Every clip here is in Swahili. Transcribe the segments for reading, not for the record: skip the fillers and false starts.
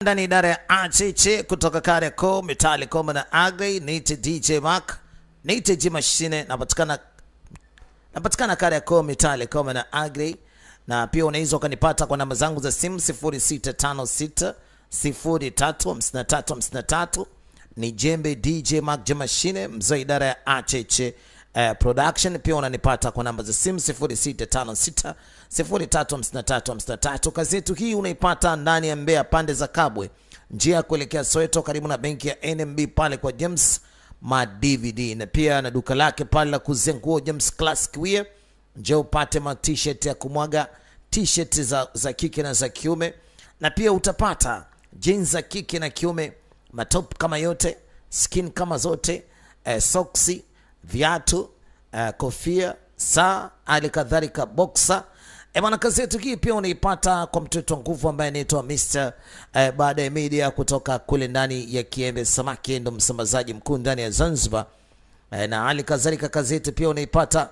Ndani idara ya ACC kutoka Kariakoo, Mitali Koma na Agri, niite DJ Mark, niite G Machine, napatikana Kariakoo, Mitali Koma na Agri, na pia unaweza ukanipata kwa namba zangu za simu 0656 035353. Ni Jembe DJ Mark G Machine, mzee idara ya ACC production. Pia unanipata kwa namba za simu 0656 035353. Kazi yetu hii unaipata ndani ya Mbeya pande za Kabwe, njia ya kuelekea Soweto karibu na benki ya NMB pale kwa James ma DVD, na pia na duka lake pale la kuuzia nguo James Classic Wear. Njoo upate ma t-shirt ya kumwaga, t-shirt za kike na za kiume, na pia utapata jeans za kike na kiume, matop kama yote, skin kama zote, soksi, viatu, kofia, saa, alikadhalika boxer. Bwana, kazi yetu hii pia unaipata kwa mtoto nguvu ambaye anaitwa Mr. Baada ya Media kutoka kule ndani ya Kiembe Samaki, ndo msambazaji mkuu ndani ya Zanzibar. Na alikadhalika kazi yetu pia unaipata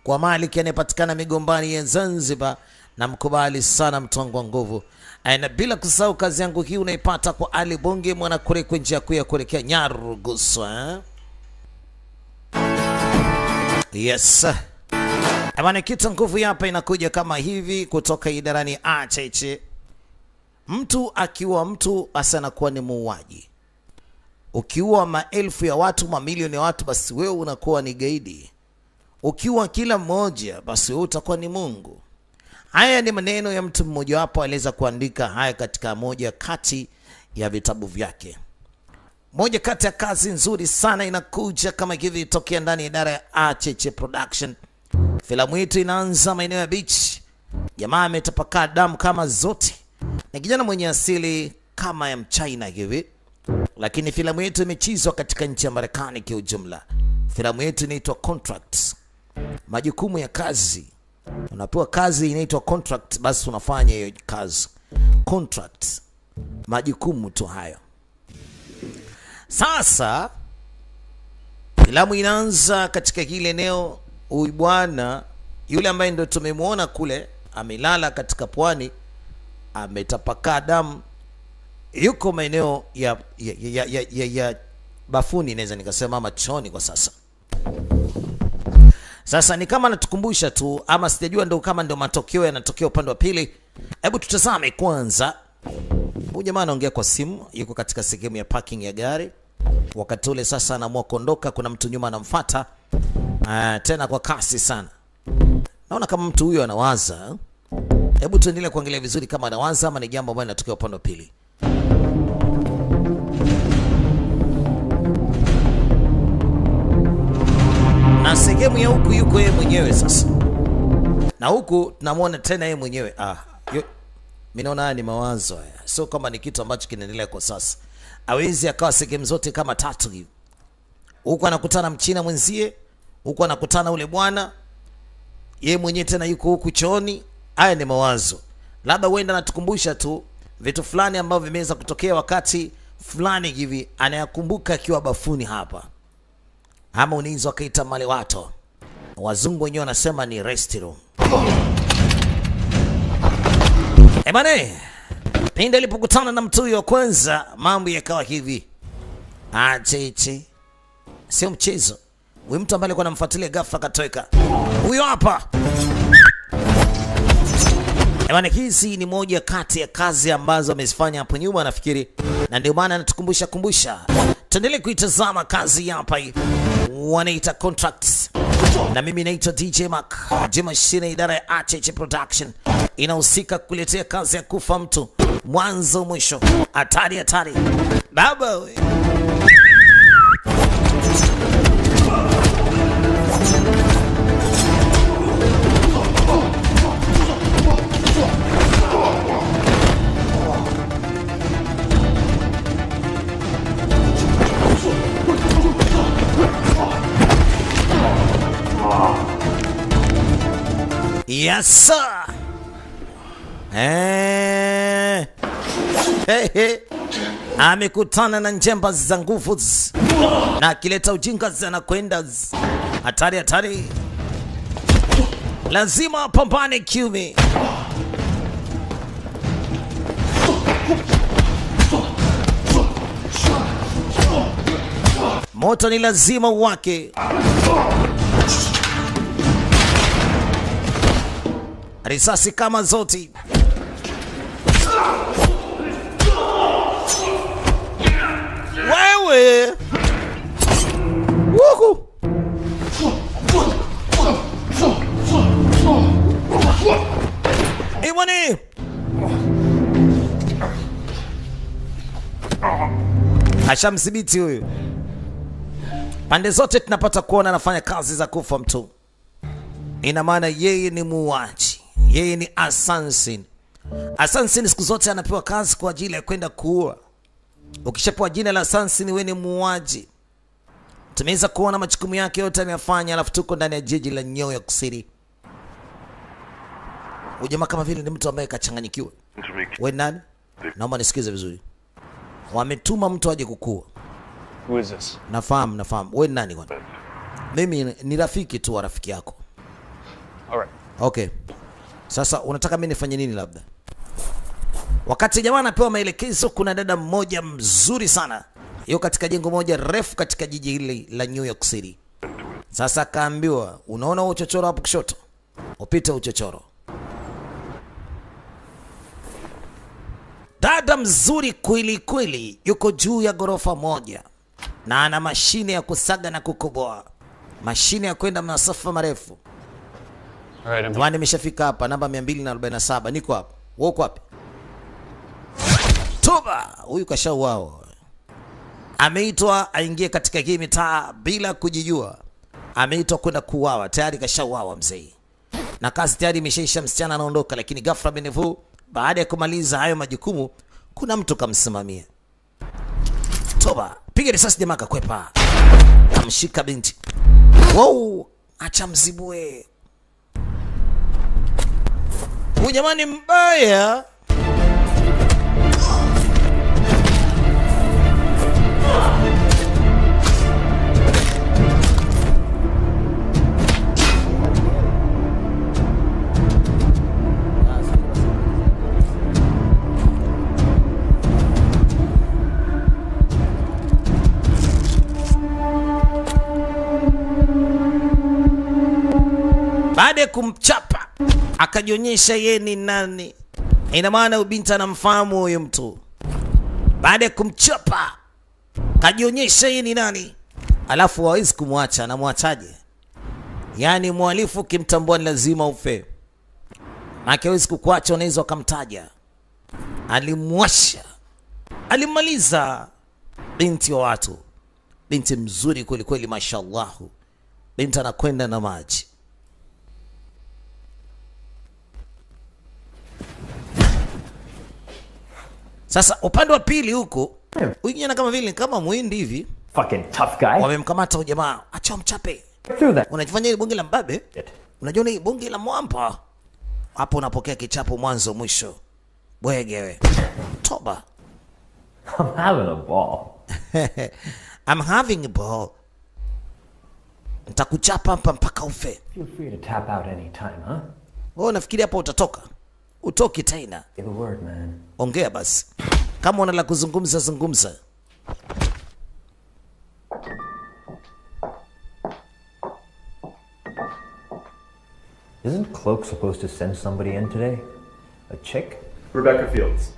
kwa Malik anayepatikana Migombani ya Zanzibar, na mkubali sana mtongo nguvu. Na bila kusahau kazi yangu hii unaipata kwa Ali Bonge mwana kule kwa njia ya kuelekea Nyarugusu. Yes. Bwana, kitu nguvu hapa inakuja kama hivi kutoka idarani ACC. Mtu akiua mtu asana kuwa ni muuaji. Ukiua maelfu ya watu, mamilioni ya watu, basi wewe unakuwa ni gaidi. Ukiua kila mmoja, basi wewe utakuwa ni Mungu. Haya ni maneno ya mtu mmoja wapo aliweza kuandika haya katika moja kati ya vitabu vyake. Moja kati ya kazi nzuri sana inakuja kama hivi tokea ndani ya idara ya ACC production. Filamu yetu inaanza maeneo ya beach. Jamaa ametapakaa damu kama zote, na kijana mwenye asili kama ya Mchina hivi, lakini filamu yetu imechizwa katika nchi ya Marekani kwa ujumla. Filamu yetu inaitwa Contracts. Majukumu ya kazi. Unapewa kazi inaitwa contract, basi unafanya hiyo kazi. Contracts. Majukumu tu hayo. Sasa filamu inaanza katika hili eneo. Huyu bwana yule ambaye ndio tumemwona kule amelala katika pwani, ametapakaa damu, yuko maeneo ya bafuni, naweza nikasema machoni kwa sasa. Sasa ni kama natukumbusha tu, ama sijajua ndio kama ndio matokeo yanatokea upande wa pili. Hebu tutazame kwanza. Huyu jamaa anaongea kwa simu, yuko katika sehemu ya parking ya gari. Wakati ule sasa anaamua kuondoka, kuna mtu nyuma anamfuata. Tena kwa kasi sana. Naona kama mtu huyo anawaza. Hebu tuendelee kuangalia vizuri kama anawaza ama ni jambo ambalo linatokea upande wa pili. Na sehemu ya huku yuko yeye mwenyewe sasa. Na huku tunamwona tena yeye mwenyewe. Mimi naona haya ni mawazo haya. Sio kama ni kitu ambacho kinaendelea kwa sasa. Hawezi akawa sehemu zote kama tatu hivi. Huku anakutana Mchina mwenzie, huku anakutana ule bwana, yeye mwenyewe tena yuko huku chooni. Haya ni mawazo. Labda uenda natukumbusha tu vitu fulani ambavyo vimeweza kutokea wakati fulani hivi, anayakumbuka akiwa bafuni hapa. Ama unaweza kaita male watu. Wazungu wenyewe wanasema ni restroom. Bana, pindi alipokutana na mtu huyo kwanza, mambo yakawa hivi. ACC. Sio mchezo. Huyu mtu ambaye alikuwa anamfuatilia ghafla katoweka. Huyo hapa. Bana, hizi ni moja kati ya kazi ambazo amezifanya hapo nyuma nafikiri, na ndio maana anatukumbusha. Tuendelee kuitazama kazi hapa hii. Wanaita Contracts. Na mimi naitwa DJ Mark G Machine, idara ya ACC production. Inahusika kuletea kazi ya kufa mtu mwanzo mwisho. Hatari hatari. Baba we. Yes sir. Amekutana na njemba za nguvu na kileta ujinga zanakwenda. Hatari hatari. Lazima pambane kiume. Moto ni lazima uwake. Risasi kama zote. Wewe. Wuhu. Iwani. Ashamdhibiti huyu. Pande zote tunapata kuona anafanya kazi za kufa mtu. Ina maana yeye ni muuaji. Yeye ni assassin. Assassin siku zote anapewa kazi kwa ajili ya kwenda kuua. Ukishapewa jina la assassin wewe ni muuaji. Tumeweza kuona majukumu yake yote ameyafanya, alafu tuko ndani ya jiji la New York City. Ujamaa kama vile ni mtu ambaye kachanganyikiwa. Wewe nani? Naomba nisikize vizuri. Wametuma mtu aje kukua. Who is this? Nafahamu. Wewe nani bwana? Mimi ni rafiki tu wa rafiki yako. Alright. Okay. Sasa unataka mimi nifanye nini labda? Wakati jamaa anapewa maelekezo, kuna dada mmoja mzuri sana. Yuko katika jengo moja refu katika jiji hili la New York City. Sasa kaambiwa, unaona uchochoro hapo kushoto? Upite uchochoro. Dada mzuri kweli kweli yuko juu ya gorofa moja. Na ana mashine ya kusaga na kukoboa. Mashine ya kwenda masafa marefu. Alright, nimeshafika hapa namba 247. Niko hapa. Wewe uko wapi? Toba, huyu kashauao. Ameitwa aingie katika hii mitaa bila kujijua. Ameitwa kwenda kuuawa, tayari kashauawa mzee. Na kazi tayari imeshaisha, msichana anaondoka, lakini ghafla benevu baada ya kumaliza hayo majukumu kuna mtu kamsimamia. Toba, piga risasi jamaa kakwepa. Kamshika binti. Wow, acha mzibue. Huyu jamani mbaya. Baada ya kumchapa akajionyesha yeye ni nani. Ina maana ubinti anamfahamu huyo mtu. Baada ya kumchapa kajionyesha yeye ni nani. Alafu hawezi kumwacha, anamwachaje? Yaani mhalifu kimtambua ni lazima ufe. Maana hawezi kukuacha, unaweza kumtaja. Alimwasha. Alimaliza binti wa watu. Binti mzuri kweli kweli mashallah. Binti anakwenda na maji. Sasa upande wa pili huko, huyu kijana kama vile kama muhindi hivi. Fucking tough guy. Wamemkamata huyu jamaa, acha mchape. Unajifanya ile bonge la mbabe? Unajua ni bonge la mwamba. Hapo unapokea kichapo mwanzo mwisho. Bwegewe. Toba. I'm having a ball. I'm having a ball. Nitakuchapa hapa mpaka ufe. Feel free to tap out anytime, huh? Wewe unafikiri hapo utatoka? Utoki tena. Say the word, man. Ongea basi. Kama una la kuzungumza zungumza. Isn't Cloak supposed to send somebody in today? A chick? Rebecca Fields.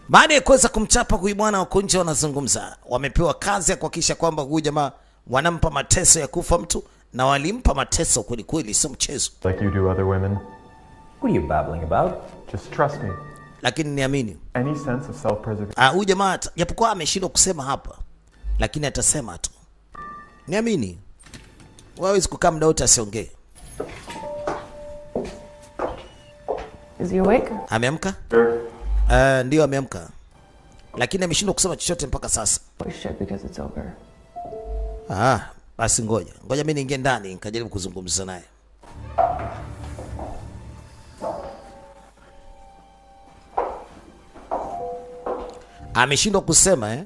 Baada ya kuweza kumchapa huyu bwana wako nje wanazungumza. Wamepewa kazi ya kuhakikisha kwamba huyu jamaa wanampa mateso ya kufa mtu na walimpa mateso kweli kweli, sio mchezo. Like you do other women. What are you babbling about? Just trust me. Lakini niamini. Any sense of self-preservation. Huyu jamaa japokuwa ameshindwa kusema hapa, lakini atasema tu. Niamini. Hawezi kukaa muda wote asiongee. Is he awake? Ameamka? Ndio ameamka. Lakini ameshindwa kusema chochote mpaka sasa. Oh shit, because it's over. Basi ngoja mimi niingie ndani nikajaribu kuzungumza naye. Ameshindwa kusema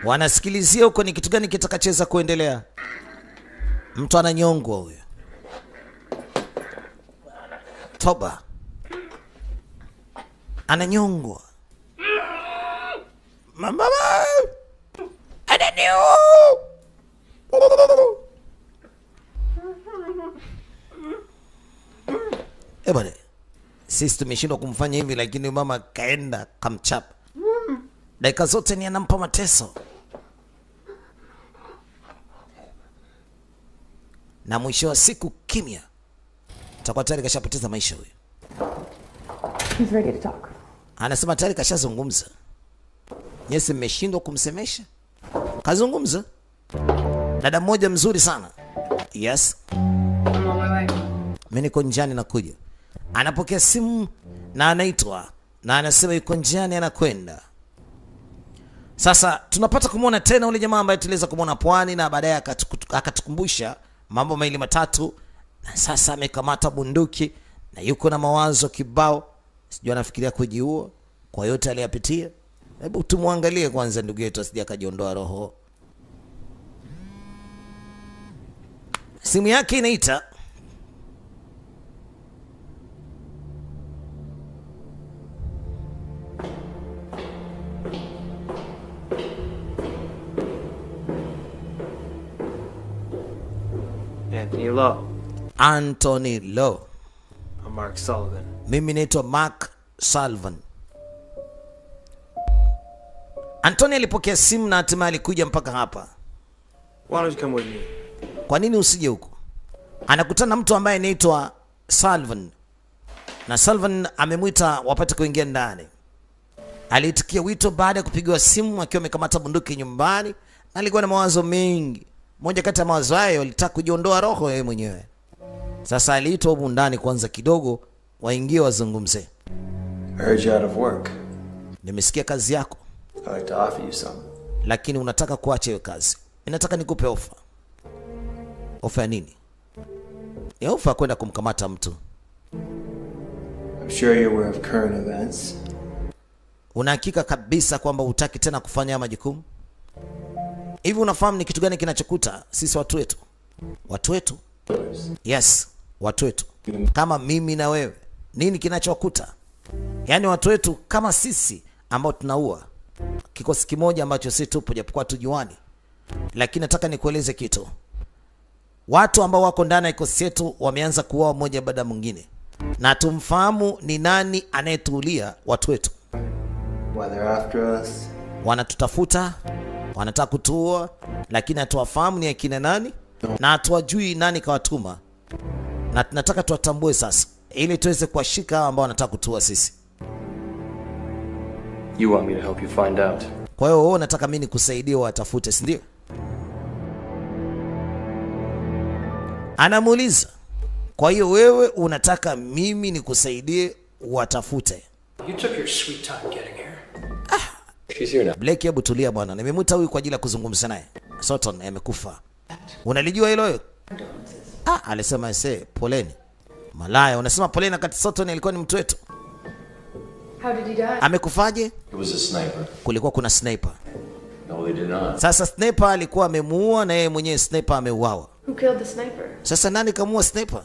Wanasikilizia huko ni kitu gani kitakacheza kuendelea. Mtu ananyongwa huyo. Toba. ananyongwa. Mama ananiu. Bwana, sisi tumeshindwa kumfanya hivi, lakini mama kaenda kamchapa. Dakika zote ni anampa mateso. Na mwisho wa siku kimya. Atakuwa tayari kashapoteza maisha huyo. He's ready to talk. Anasema tayari kashazungumza. Nyesi mmeshindwa kumsemesha. Kazungumza. Dada mmoja mzuri sana. Yes. Mimi niko njiani nakuja. Anapokea simu na anaitwa na anasema yuko njiani anakwenda. Sasa tunapata kumuona tena ule jamaa ambaye tuliweza kumuona pwani na baadaye akatukumbusha mambo mawili matatu, na sasa amekamata bunduki na yuko na mawazo kibao. Sijui anafikiria kujiua kwa yote aliyapitia. Hebu tumwangalie kwanza ndugu yetu asije akajiondoa roho. Simu yake inaita. Anthony Lowe. Anthony Lowe. I'm Mark Sullivan. Mimi naitwa Mark Sullivan. Anthony alipokea simu na hatimaye alikuja mpaka hapa. Why don't you come with me? Kwa nini usije huko? Anakutana na mtu ambaye anaitwa Sullivan. Na Sullivan amemwita wapate kuingia ndani. Aliitikia wito baada ya kupigiwa simu akiwa amekamata bunduki nyumbani na alikuwa na mawazo mengi. Moja kati ya mawazo hayo alitaka kujiondoa roho yeye mwenyewe. Sasa aliitwa huko ndani kwanza kidogo waingie wazungumze. I heard you out of work. Nimesikia kazi yako. I'd like to offer you some. Lakini unataka kuacha hiyo kazi. Ninataka nikupe ofa. Ofa ya nini? Ni ofa kwenda kumkamata mtu. I'm sure you're aware of current events. Una hakika kabisa kwamba hutaki tena kufanya haya majukumu? Hivi unafahamu ni kitu gani kinachokuta sisi watu wetu? Watu wetu? Yes, watu wetu. Kama mimi na wewe. Nini kinachokuta? Yaani watu wetu kama sisi ambao tunaua. Kikosi kimoja ambacho sisi tupo japokuwa tujuani. Lakini nataka nikueleze kitu. Watu ambao wako ndani ya kikosi chetu wameanza kuoa mmoja baada mwingine. Na tumfahamu ni nani anayetuulia watu wetu. Why they're after us? Wanatutafuta, wanataka kutuua, lakini hatuwafahamu ni akina nani na hatuwajui nani kawatuma. Na tunataka tuwatambue sasa ili tuweze kuwashika hao ambao wanataka kutuua sisi. You want me to help you find out? Kwa hiyo wewe unataka mimi nikusaidie watafute, si ndio? Anamuuliza. Kwa hiyo wewe unataka mimi nikusaidie watafute? You took your sweet time getting here. She's here now. Blake, hebu tulia bwana. Nimemwita huyu kwa ajili ya kuzungumza naye. Sutton amekufa. Unalijua hilo wewe? Alisema poleni. Malaya, unasema poleni wakati Sutton alikuwa ni mtu wetu. How did he die? Amekufaje? It was a sniper. Kulikuwa kuna sniper. No, they did not. Sasa sniper alikuwa amemuua na yeye mwenyewe sniper ameuawa. Who killed the sniper? Sasa nani kamuua sniper?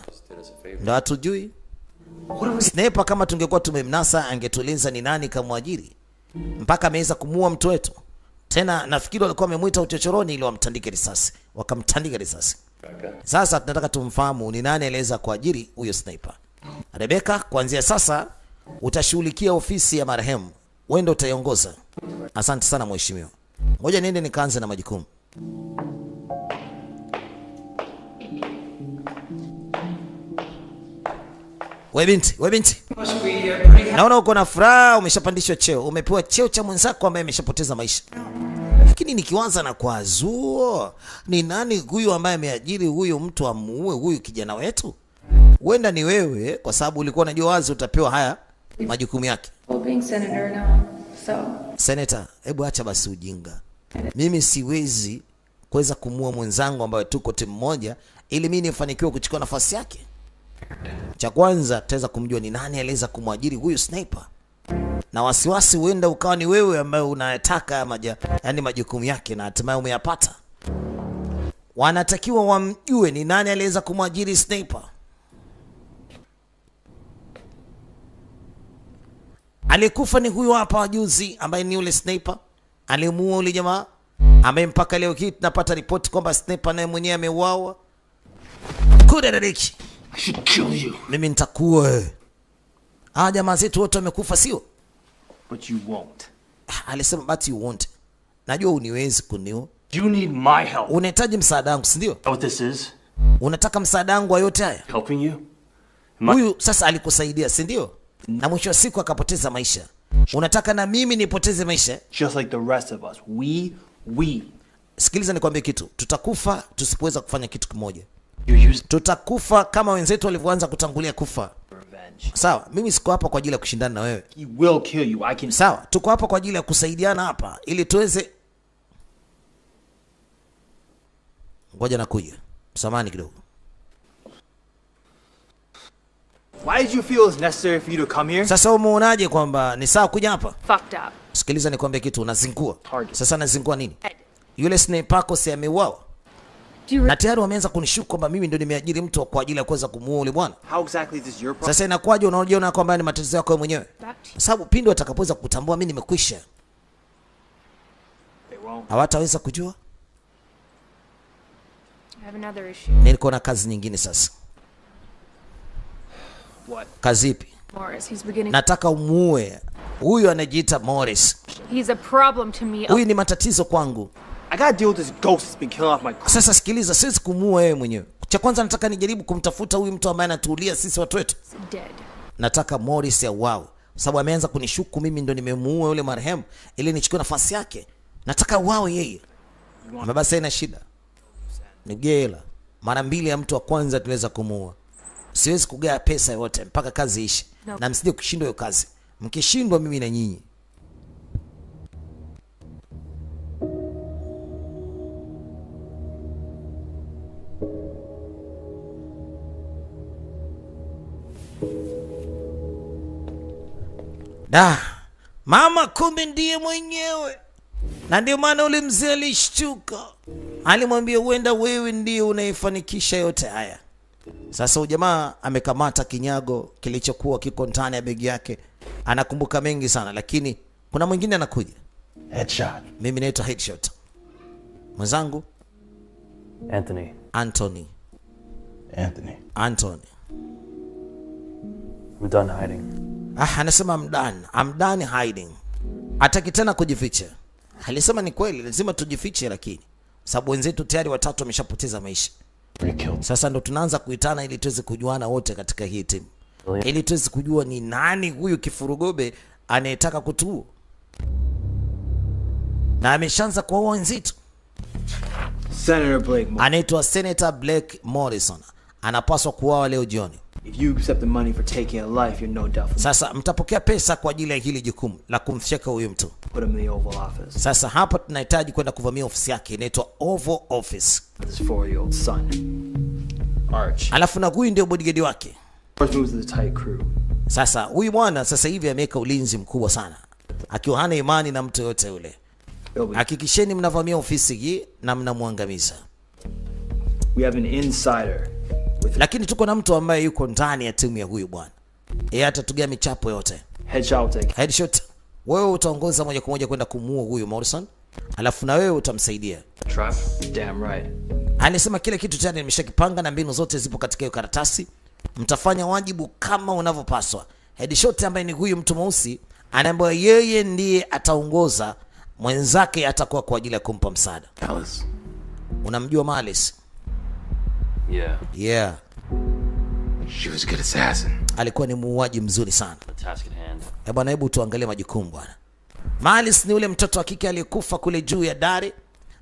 Ndio hatujui. Sniper kama tungekuwa tumemnasa angetueleza ni nani kamwajiri. Mpaka ameweza kumuua mtu wetu. Tena nafikiri walikuwa wamemuita uchochoroni ili wamtandike risasi. Wakamtandika risasi. Sasa tunataka tumfahamu ni nani aliweza kuajiri huyo sniper. Rebecca, kuanzia sasa utashughulikia ofisi ya marehemu. Wewe ndio utaiongoza. Asante sana mheshimiwa. Ngoja niende nikaanze na majukumu. Wewe binti. Naona uko na furaha, umeshapandishwa cheo. Umepewa cheo cha mwenzako ambaye ameshapoteza maisha. Lakini nikiwaza na kwa zuo, ni nani huyu ambaye ameajiri huyu mtu amuue huyu kijana wetu? Huenda ni wewe kwa sababu ulikuwa unajua wazi utapewa haya majukumu yake. Well, being senator now, so. Senator, hebu acha basi ujinga. Mimi siwezi kuweza kumuua mwenzangu ambaye tuko timu moja ili mimi nifanikiwe kuchukua nafasi yake. Cha kwanza tutaweza kumjua ni nani aliweza kumwajiri huyu sniper. Na wasiwasi huenda ukawa ni wewe ambaye unayataka yani majukumu yake na hatimaye umeyapata. Wanatakiwa wamjue ni nani aliweza kumwajiri sniper. Aliyekufa ni huyu hapa juzi, ambaye ni yule sniper alimuua yule jamaa, ambaye mpaka leo hii tunapata ripoti kwamba sniper naye mwenyewe ameuawa. Kuda dadeki, I should kill you. mimi nitakuwa. Jamaa zetu wote wamekufa, sio? But you won't. Alisema but you won't. Najua uniwezi kuniua. You need my help. Unahitaji msaada wangu, si ndio? Know what this is? Unataka msaada wangu wa yote haya? Helping you? Huyu sasa alikusaidia, si ndio? Na mwisho wa siku akapoteza maisha. Unataka na mimi nipoteze maisha? Just like the rest of us. We. Sikiliza nikwambie kitu. Tutakufa tusipoweza kufanya kitu kimoja. You use Tutakufa kama wenzetu walivyoanza kutangulia kufa. revenge. Sawa, mimi siko hapa kwa ajili ya kushindana na wewe. He will kill you. I can. Sawa, tuko hapa kwa ajili ya kusaidiana hapa ili tuweze. Ngoja nakuja. Samahani kidogo. Why did you feel it was necessary for you to come here? Sasa umeonaje kwamba ni sawa kuja hapa? Fucked up. Sikiliza nikwambie kitu, unazingua. Target. Sasa nazingua nini? Yule sniper yako si ameuawa? Do you Na tayari wameanza kunishuku kwamba mimi ndio nimeajiri mtu kwa ajili ya kuweza kumuua yule bwana. How exactly is this your problem? Sasa inakuwaje unajiona kwamba ni matatizo yako wewe mwenyewe? Kwa sababu pindi watakapoweza kutambua mimi nimekwisha, They won't. hawataweza kujua. I have another issue. Niko na kazi nyingine sasa. What? Kazi ipi? Morris, he's beginning. Nataka umuue huyu anajiita Morris. He's a problem to me. Huyu ni matatizo kwangu. I gotta deal with this ghost that's been killing off my crew. Sasa sikiliza, siwezi kumuua wewe mwenyewe. Cha kwanza nataka nijaribu kumtafuta huyu mtu ambaye anatuulia sisi watu wetu. Dead. Nataka Morris auawe, sababu ameanza kunishuku mimi ndo nimemuua yule marehemu ili nichukue nafasi yake. Nataka auawe yeye. Basi haina shida. Ni gela. Mara mbili ya mtu wa kwanza tuweza kumuua. Siwezi kugea pesa yote mpaka kazi ishi. No. Na msije kushindwa hiyo kazi. Mkishindwa mimi na nyinyi. Da, mama kumbe ndiye mwenyewe. Na ndio maana ule mzee alishtuka. Alimwambia huenda wewe ndiye unaifanikisha yote haya. Sasa ujamaa amekamata kinyago kilichokuwa kiko ndani ya begi yake. Anakumbuka mengi sana, lakini kuna mwingine anakuja. Headshot. Mimi naitwa Headshot. Mwenzangu Anthony. Anthony. Anthony. I'm done hiding. Anasema I'm done hiding. Hataki tena kujificha. Alisema ni kweli, lazima tujifiche, lakini sababu wenzetu tayari watatu wameshapoteza maisha. Sasa ndo tunaanza kuitana ili tuweze kujuana wote katika hii timu. Ili tuweze kujua ni nani huyu kifurugobe anayetaka kutuua. Na ameshaanza kuua wenzetu. Senator Blake, Anaitwa Senator Blake Morrison. Anapaswa kuuawa leo jioni. if you accept the money for taking a life, you're no doubt for Sasa mtapokea pesa kwa ajili ya hili jukumu la kumfyeka huyu mtu. put him in the Oval Office. Sasa hapa tunahitaji kwenda kuvamia ofisi yake, inaitwa Oval Office. With his 4-year-old son, Arch. Alafu na huyu ndio bodyguard wake. First moves with a tight crew. Sasa huyu bwana sasa hivi ameweka ulinzi mkubwa sana, akiwa hana imani na mtu yote yule. They'll be- Hakikisheni mnavamia ofisi hii na mnamwangamiza. We have an insider with Lakini tuko na mtu ambaye yuko ndani ya timu ya huyu bwana. Yeye atatugia michapo yote. Headshot will take. Headshot, wewe utaongoza moja kwa moja kwenda kumuua huyu Morrison, alafu na wewe utamsaidia. Trap? Damn right. Alisema kile kitu tayari nimeshakipanga na mbinu zote zipo katika hiyo karatasi. Mtafanya wajibu kama unavyopaswa. Headshot ambaye ni huyu mtu mweusi anaambiwa yeye ndiye ataongoza, mwenzake atakuwa kwa ajili ya kumpa msaada. Alice. Unamjua Malice? Yeah. Yeah. She was a good assassin. Alikuwa ni muuaji mzuri sana. The task at hand. Bwana, hebu tuangalie majukumu bwana. Malice ni ule mtoto wa kike aliyekufa kule juu ya dari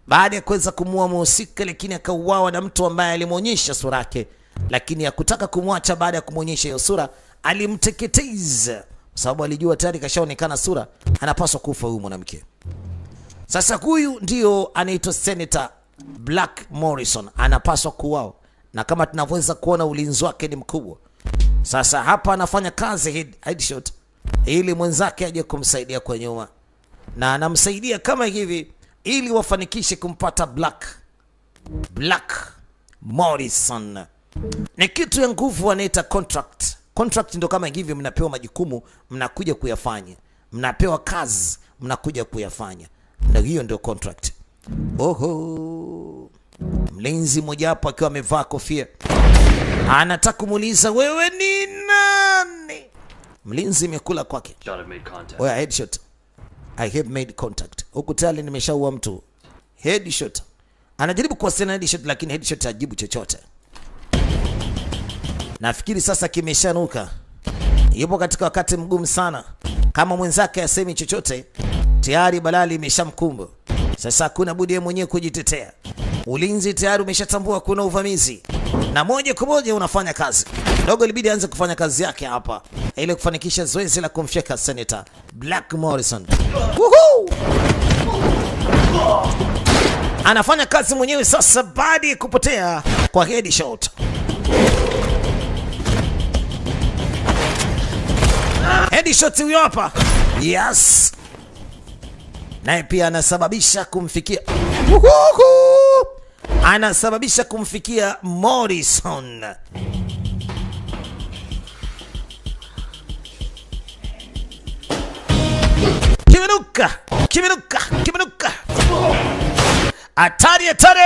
baada ya kuweza kumuua mhusika, lakini akauawa na mtu ambaye alimuonyesha sura yake, lakini hakutaka kumwacha. Baada ya kumuonyesha hiyo sura, alimteketeza kwa sababu alijua tayari kashaonekana sura, anapaswa kufa huyu mwanamke. Sasa huyu ndio anaitwa Senator Black Morrison, anapaswa kuuawa, na kama tunavyoweza kuona ulinzi wake ni mkubwa. Sasa hapa anafanya kazi Headshot ili mwenzake aje kumsaidia kwa nyuma, na anamsaidia kama hivi ili wafanikishe kumpata Black Morrison. Ni kitu ya nguvu, anaita contract. Contract ndo kama hivi, mnapewa majukumu mnakuja kuyafanya. mnapewa kazi, mnakuja kuyafanya, na hiyo ndio contract. Oho, mlinzi mmoja hapo akiwa amevaa kofia anataka kumuuliza wewe ni nani? Mlinzi imekula kwake. Oya, headshot. I have made contact. Huku tayari nimeshaua mtu. Headshot. Anajaribu kuwasiliana headshot, lakini headshot hajibu chochote. Nafikiri sasa kimeshanuka. Yupo katika wakati mgumu sana. Kama mwenzake asemi chochote, tayari balali imeshamkumba. Sasa hakuna budi yeye mwenyewe kujitetea. Ulinzi tayari umeshatambua kuna uvamizi, na moja kwa moja unafanya kazi. Dogo ilibidi aanze kufanya kazi yake hapa ili kufanikisha zoezi la kumfyeka Senator Black Morrison. Woohoo! Anafanya kazi mwenyewe sasa baada ya kupotea kwa headshot. Headshot huyo hapa. Yes. Naye pia anasababisha kumfikia. Woohoo! Anasababisha kumfikia Morrison. Kimenuka, kimenuka, kimenuka. Atari, atari.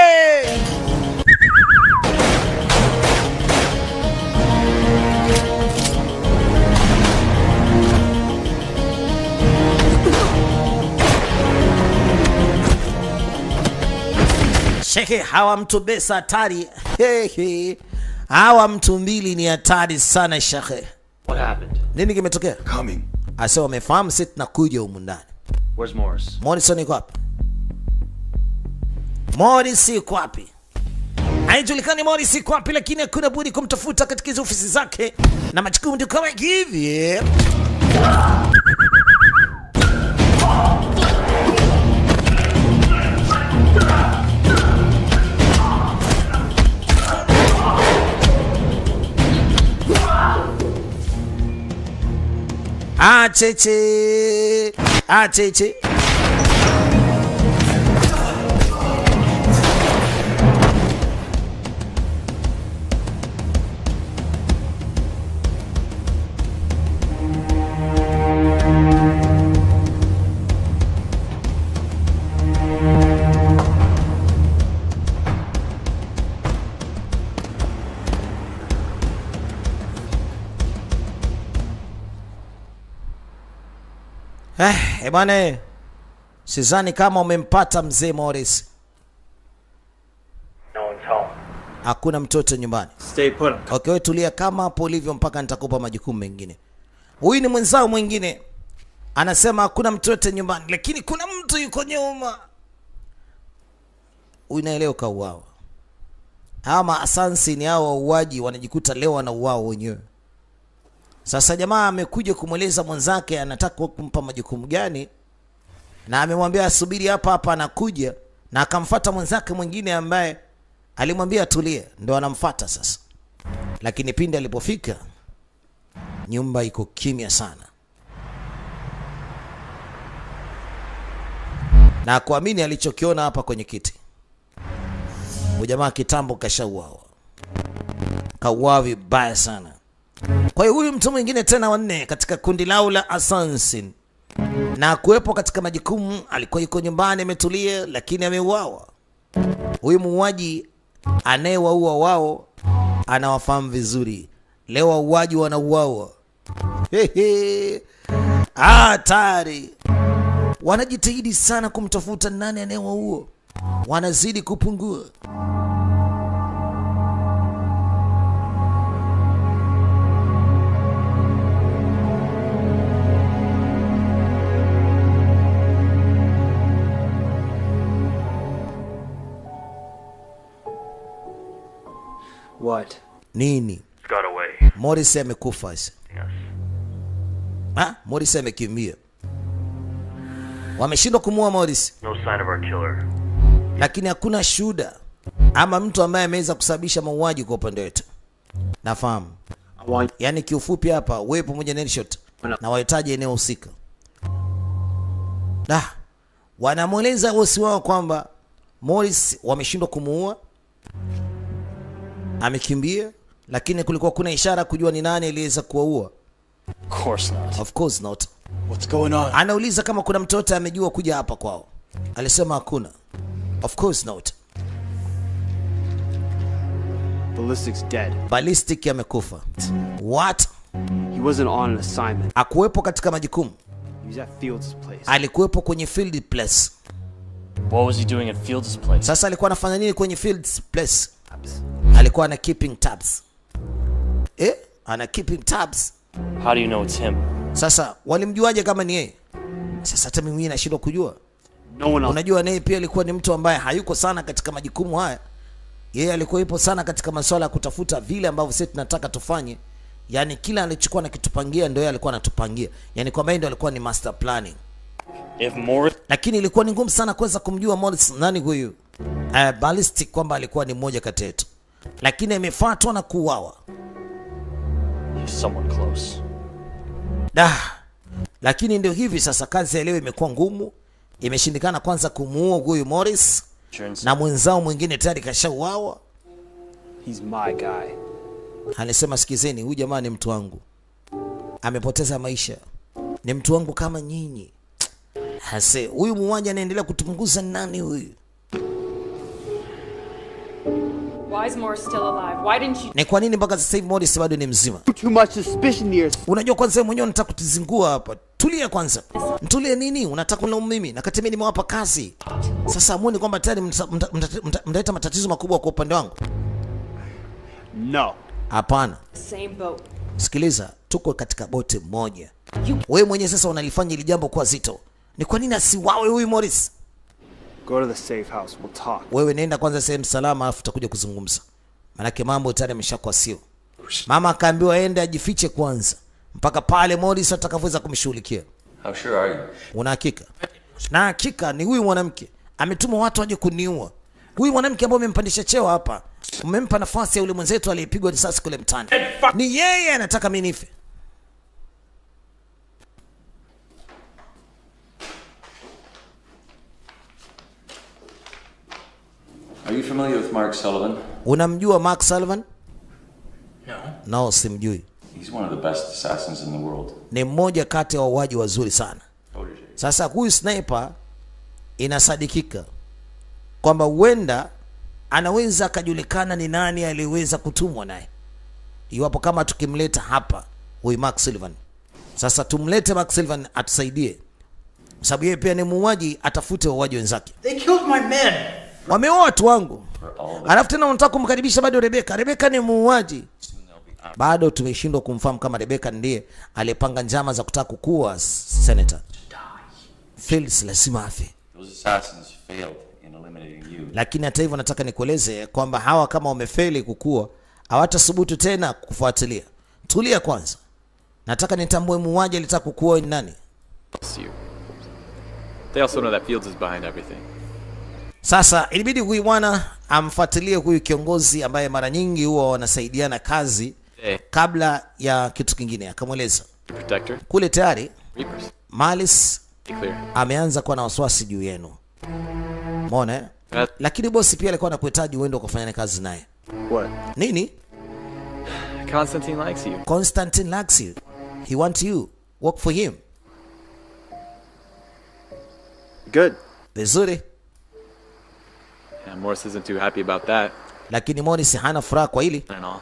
Sheke, hawa mtu besa hatari. Hehe. Hawa mtu mbili ni hatari sana sheke. What happened? Nini kimetokea? Coming. Asa wamefahamu sisi tunakuja humu ndani. Where's Morris? Morrison yuko wapi? Morris yuko wapi? Haijulikani Morris yuko wapi, lakini hakuna budi kumtafuta katika hizo ofisi zake, na majukumu ndio kama hivi. Acheche, acheche. Bwana, sidhani kama umempata mzee Morris. No one's home. Hakuna mtoto nyumbani. Stay put. Okay, wewe tulia kama hapo ulivyo mpaka nitakupa majukumu mengine. Huyu ni mwenzao mwingine. Anasema hakuna mtoto nyumbani, lakini kuna mtu yuko nyuma. Unaelewa kauawa. Ama asansi ni hao wauaji wanajikuta leo wanauao wenyewe. Sasa jamaa amekuja kumweleza mwenzake anataka kumpa majukumu gani, na amemwambia asubiri hapa hapa anakuja, na akamfuata mwenzake mwingine ambaye alimwambia atulie, ndo anamfuata sasa. Lakini pindi alipofika, nyumba iko kimya sana. Na kuamini alichokiona hapa kwenye kiti. Jamaa kitambo kashauawa. Kauawa vibaya sana. Kwa hiyo huyu mtu mwingine tena wanne katika kundi lao la assassin, na kuwepo katika majukumu, alikuwa yuko nyumbani ametulia, lakini ameuawa. Huyu muuaji anayewaua wao anawafahamu vizuri. Leo wauaji wanauawa. Hatari. Wanajitahidi sana kumtafuta nani anayewaua. Wanazidi kupungua. What? Nini? It's got away. Morris amekufa sasa. Yes. Morris amekimbia. Wameshindwa kumuua Morris. No sign of our killer. Lakini hakuna shuhuda ama mtu ambaye ameweza kusababisha mauaji kwa upande wetu. Nafahamu. Yaani kiufupi hapa wewe pamoja na Headshot na wahitaji eneo husika. Wanamweleza bosi wao kwamba Morris wameshindwa kumuua. Amekimbia, lakini kulikuwa kuna ishara kujua ni nani aliweza kuwaua. Of course not. Of course not. What's going on? Anauliza kama kuna mtoto amejua kuja hapa kwao. Alisema hakuna. Of course not. Ballistic's dead. Ballistic amekufa. What? He wasn't on an assignment. Akuwepo katika majukumu. He was at Fields' place. Alikuwepo kwenye field place. What was he doing at Fields' place? Sasa alikuwa anafanya nini kwenye field place? Alikuwa ana keeping tabs. Ana keeping tabs. How do you know it's him? Sasa walimjuaje kama ni yeye? Sasa hata mimi nashindwa kujua. No one else. Unajua naye pia alikuwa ni mtu ambaye hayuko sana katika majukumu haya. Yeye alikuwa yupo sana katika masuala ya kutafuta vile ambavyo sisi tunataka tufanye. Yaani kila alichokuwa nakitupangia ndio yeye alikuwa anatupangia. Yaani kwamba yeye ndio alikuwa ni master planning. If Morris... Lakini ilikuwa ni ngumu sana kuweza kumjua Morris nani huyu. Ballistic kwamba alikuwa ni mmoja kati yetu. Lakini amefuatwa na kuuawa. He's someone close. Lakini ndio hivi sasa kazi ya leo imekuwa ngumu. Imeshindikana kwanza kumuua huyu Morris. Na mwenzao mwingine tayari kashauawa. He's my guy. Alisema sikizeni, huyu jamaa ni mtu wangu. Amepoteza maisha. Ni mtu wangu kama nyinyi. Hase, huyu muuaji anaendelea kutupunguza nani huyu? Why is Morris still alive? Why didn't you... Ni kwa nini mpaka sasa hivi Morris bado ni mzima? Too much suspicion here. Unajua kwanza wewe mwenyewe unataka kutuzingua hapa. Tulia kwanza. Nitulie nini? Unataka kunilaumu mimi? Na kati mimi nimewapa kazi. Sasa amuoni kwamba tayari mtaleta matatizo makubwa kwa upande wangu? No. Hapana. Same boat. Sikiliza, tuko katika boti moja. Wewe mwenyewe sasa unalifanya ili jambo kwa zito. Ni kwa nini asiwawe huyu Morris? Go to the safe house. We'll talk. Wewe nenda kwanza sehemu salama alafu tutakuja kuzungumza. Manake mambo tayari yameshakuwa sio. Mama akaambiwa aende ajifiche kwanza mpaka pale Morris atakapoweza kumshughulikia. How sure are you? Una hakika? Na hakika ni huyu mwanamke ametuma watu waje kuniua. Huyu mwanamke ambaye umempandisha cheo hapa, umempa nafasi ya yule mwenzetu aliyepigwa risasi kule mtaani. Ni yeye anataka mimi nife. Are you familiar with Mark Sullivan? Unamjua Mark Sullivan? No. No, simjui. He's one of the best assassins in the world. Ni mmoja kati ya wauaji wazuri sana. Sasa huyu sniper inasadikika kwamba huenda anaweza akajulikana ni nani aliyeweza kutumwa naye. Iwapo kama tukimleta hapa huyu Mark Sullivan. Sasa tumlete Mark Sullivan atusaidie. Sababu yeye pia ni muuaji, atafute wauaji wenzake. They killed my men. Wameoa watu wangu. Alafu tena unataka kumkaribisha bado Rebecca. Rebecca ni muuaji. Bado tumeshindwa kumfahamu kama Rebecca ndiye aliyepanga njama za kutaka kukua senator. Fields lazima afe. Those assassins failed in eliminating you. Lakini hata hivyo nataka nikueleze kwamba hawa kama wamefeli kukua hawatasubutu tena kufuatilia. Tulia kwanza. Nataka nitambue muuaji alitaka kukua ni nani. They also know that Fields is behind everything. Sasa ilibidi huyu bwana amfuatilie huyu kiongozi ambaye mara nyingi huwa wanasaidiana kazi kabla ya kitu kingine. Akamweleza Protector. kule tayari Reapers. Malice Be clear. ameanza kuwa na wasiwasi juu yenu. Umeona eh? Lakini bosi pia alikuwa anakuhitaji uende ukafanya kazi naye. What? Nini? Constantine likes you. Constantine likes you. He wants you. Work for him. Good. Vizuri. Yeah, Morris isn't too happy about that. Lakini Morris hana furaha kwa hili. And all.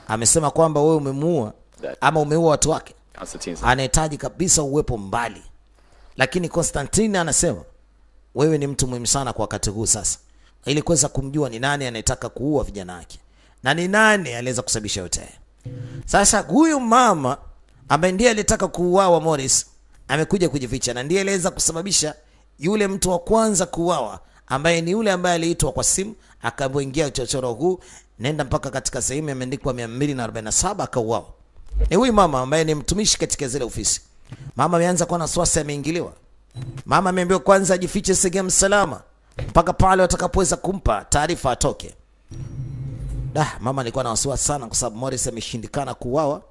Amesema kwamba wewe umemuua ama umeua watu wake. Constantine's Anahitaji kabisa uwepo mbali. Lakini Constantine anasema wewe ni mtu muhimu sana kwa wakati huu sasa. Ili kuweza kumjua ni nani anayetaka kuua vijana wake. Na ni nani aliweza kusababisha yote. Sasa huyu mama ambaye ndiye alitaka kuuawa Morris amekuja kujificha na ndiye aliweza kusababisha yule mtu wa kwanza kuuawa ambaye ni yule ambaye aliitwa kwa simu akaingia uchochoro huu nenda mpaka katika sehemu imeandikwa 247 akauawa. Ni huyu mama ambaye ni mtumishi katika zile ofisi. Mama ameanza kuwa na wasiwasi, ameingiliwa. Mama ameambiwa kwanza ajifiche sehemu salama mpaka pale watakapoweza kumpa taarifa atoke. Mama alikuwa na wasiwasi sana kwa sababu Morris ameshindikana kuuawa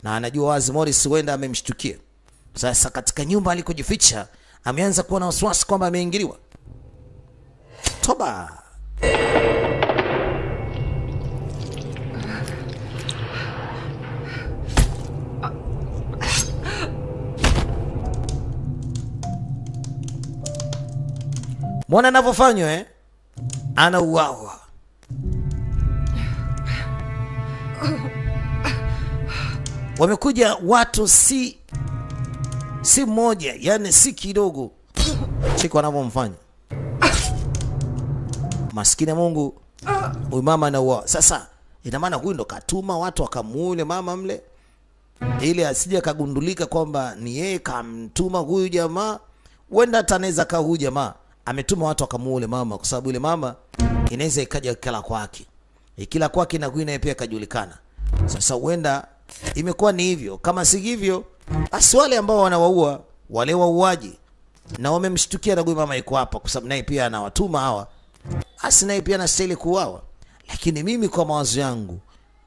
na anajua wazi Morris huenda amemshtukia. Sasa katika nyumba alikojificha ameanza kuwa na wasiwasi kwamba ameingiliwa. Toba. Muona anavyofanywa eh? Anauawa. Wamekuja watu si mmoja, yani si kidogo. Cheki wanavyomfanya. Maskini Mungu. Huyu mama anauawa. Sasa ina maana huyu ndo katuma watu wakamuule mama mle, ili asije kagundulika kwamba ni yeye kamtuma huyu jamaa. Wenda tanaweza ka huyu jamaa ametuma watu wakamuule mama, kwa sababu ile mama inaweza ikaja kila kwake. Ikila kwake na huyu naye pia kajulikana. Sasa wenda imekuwa ni hivyo. Kama si hivyo, basi wale ambao wanawaua, wale wauaji na wamemshtukia na huyu mama yuko hapa, kwa sababu naye pia anawatuma hawa, basi naye pia anastahili kuuawa. Lakini mimi kwa mawazo yangu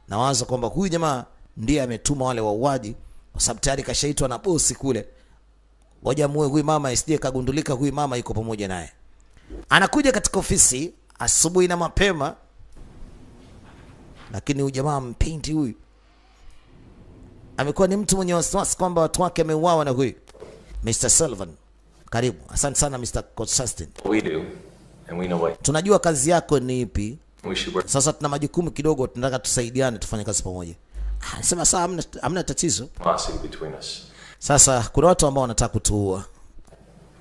nawaza kwamba huyu jamaa ndiye ametuma wale wauaji, kwa sababu tayari kashaitwa na bosi kule. Ngoja muue huyu mama isije kagundulika huyu mama yuko pamoja naye. Anakuja katika ofisi asubuhi na mapema, lakini huyu jamaa mpindi huyu amekuwa ni mtu mwenye wasiwasi kwamba watu wake wameuawa na huyu Mr. Sullivan. Karibu. Asante sana Mr. Constantine. We do, and we know what Tunajua kazi yako ni ipi. we should work. Sasa tuna majukumu kidogo, tunataka tusaidiane tufanye kazi pamoja. Anasema sawa, hamna tatizo. Animosity between us. Sasa kuna watu ambao wanataka kutuua.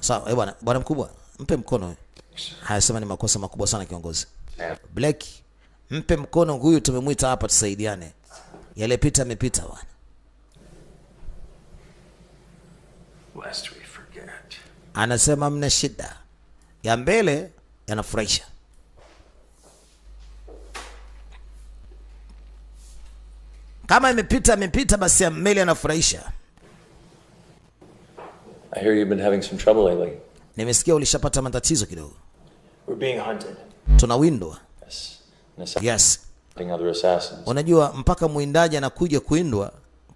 Sawa, bwana mkubwa, mpe mkono wewe. Hayasema ni makosa makubwa sana kiongozi. Black, mpe mkono huyu, tumemwita hapa tusaidiane. Yale pita amepita bwana. Lest we forget. Anasema mna shida. Ya mbele yanafurahisha. Kama imepita basi ya mbele yanafurahisha. I hear you've been having some trouble lately. Nimesikia ulishapata matatizo kidogo. We're being hunted. Tunawindwa. Yes. Yes. And other assassins. Unajua mpaka muindaji anakuja kuindwa,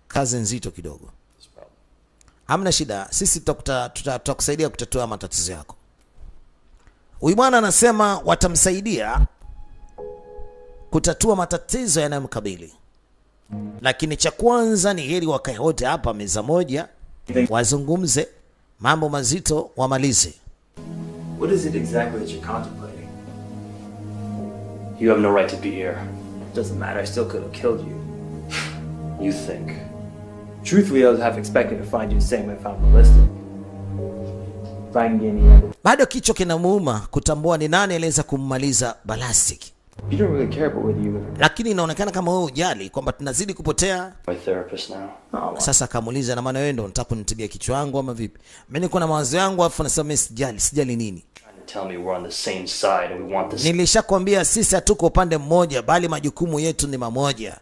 kazi nzito kidogo. Hamna shida, sisi tutakusaidia kutatua matatizo yako. Huyu bwana anasema watamsaidia kutatua matatizo yanayomkabili. Lakini cha kwanza ni heri wakae wote hapa meza moja, wazungumze mambo mazito wamalize. What is it exactly that you're contemplating? You have no right to be here. Doesn't matter, I still could have killed you. You think. Truthfully, I was half expecting to find you the same way I found Ballistic. If I can gain any evidence. Bado kichwa kinamuuma kutambua ni nani aliweza kummaliza Ballistic. You don't really care about whether you live Lakini inaonekana kama wewe hujali kwamba tunazidi kupotea. My therapist now. or Sasa akamuuliza, na maana wewe ndio unataka kunitibia kichwa changu ama vipi? Mimi niko na mawazo yangu afu nasema mimi sijali nini? Trying to tell me we're on the same side and we want this. Nilishakwambia sisi hatuko upande mmoja, bali majukumu yetu ni mamoja.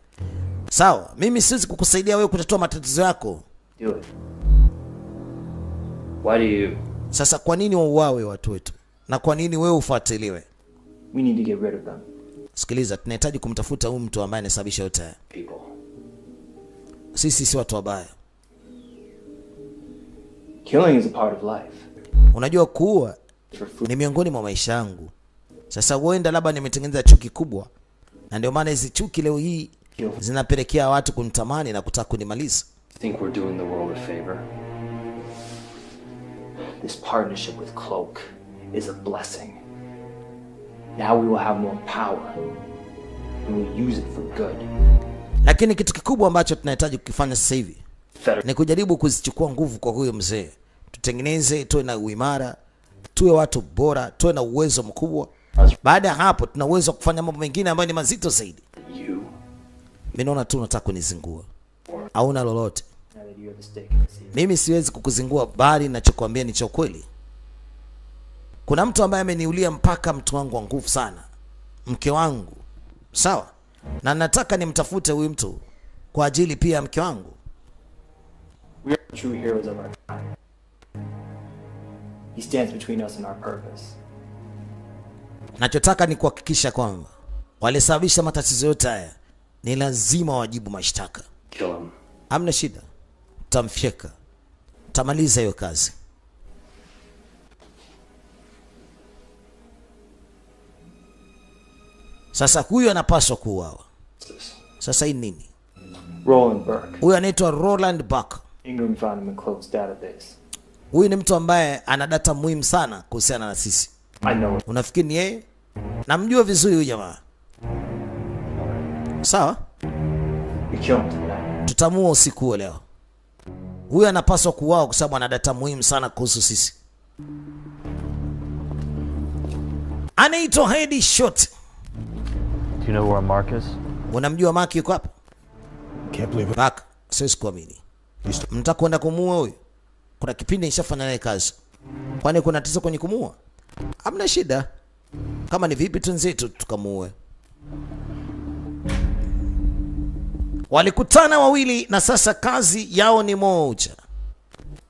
Sawa, mimi siwezi kukusaidia wewe kutatua matatizo yako. Do it. Why do you? Sasa kwa nini wauawe watu wetu? Na kwa nini wewe ufuatiliwe? we need to get rid of them. Sikiliza, tunahitaji kumtafuta huyu mtu ambaye anasababisha yote haya. People. Sisi si watu wabaya. Killing is a part of life. Unajua kuua For food. ni miongoni mwa maisha yangu. Sasa huenda labda nimetengeneza chuki kubwa, na ndio maana hizi chuki leo hii zinapelekea watu kunitamani na kutaka kunimaliza. Think we're doing the world a favor? This partnership with Cloak is a blessing. Now we will have more power. And we'll use it for good. Lakini kitu kikubwa ambacho tunahitaji kukifanya sasa hivi Federal. ni kujaribu kuzichukua nguvu kwa huyo mzee. Tutengeneze, tuwe na uimara, tuwe watu bora, tuwe na uwezo mkubwa. Baada ya hapo tuna uwezo wa kufanya mambo mengine ambayo ni mazito zaidi. You. Mimi naona tu unataka kunizingua. Hauna lolote. Now that you have a stake in this. Mimi siwezi kukuzingua, bali ninachokuambia ni cha kweli. Kuna mtu ambaye ameniulia mpaka mtu wangu wa nguvu sana, mke wangu. Sawa? Na nataka nimtafute huyu mtu kwa ajili pia ya mke wangu. We are the true heroes of our time. He stands between us and our purpose. Nachotaka ni kuhakikisha kwamba walisababisha matatizo yote haya ni lazima wajibu mashtaka. Kill him. Hamna shida. Tamfyeka. Tamaliza hiyo kazi. Sasa huyu anapaswa kuuawa. Sasa hii nini? Roland Burke. Huyu anaitwa Roland Burke. Ingram found him in Cloak's database. Huyu ni mtu ambaye ana data muhimu sana kuhusiana na sisi. I know it. Unafikiri ni yeye? Namjua vizuri huyu jamaa. Sawa? We kill him tonight. Tutamua usiku wa leo. Huyu anapaswa kuuawa kwa sababu ana data muhimu sana kuhusu sisi. Anaitwa Headshot. Do you know where Mark is? Unamjua Mark yuko hapa? Can't believe it. Mark, siwezi kuamini. Mtaka kwenda kumuua huyu? Kuna kipindi nishafanya naye kazi. Kwani kuna tatizo kwenye kumuua? Hamna shida. Kama ni vipi tunzetu tukamuue. Walikutana wawili na sasa kazi yao ni moja.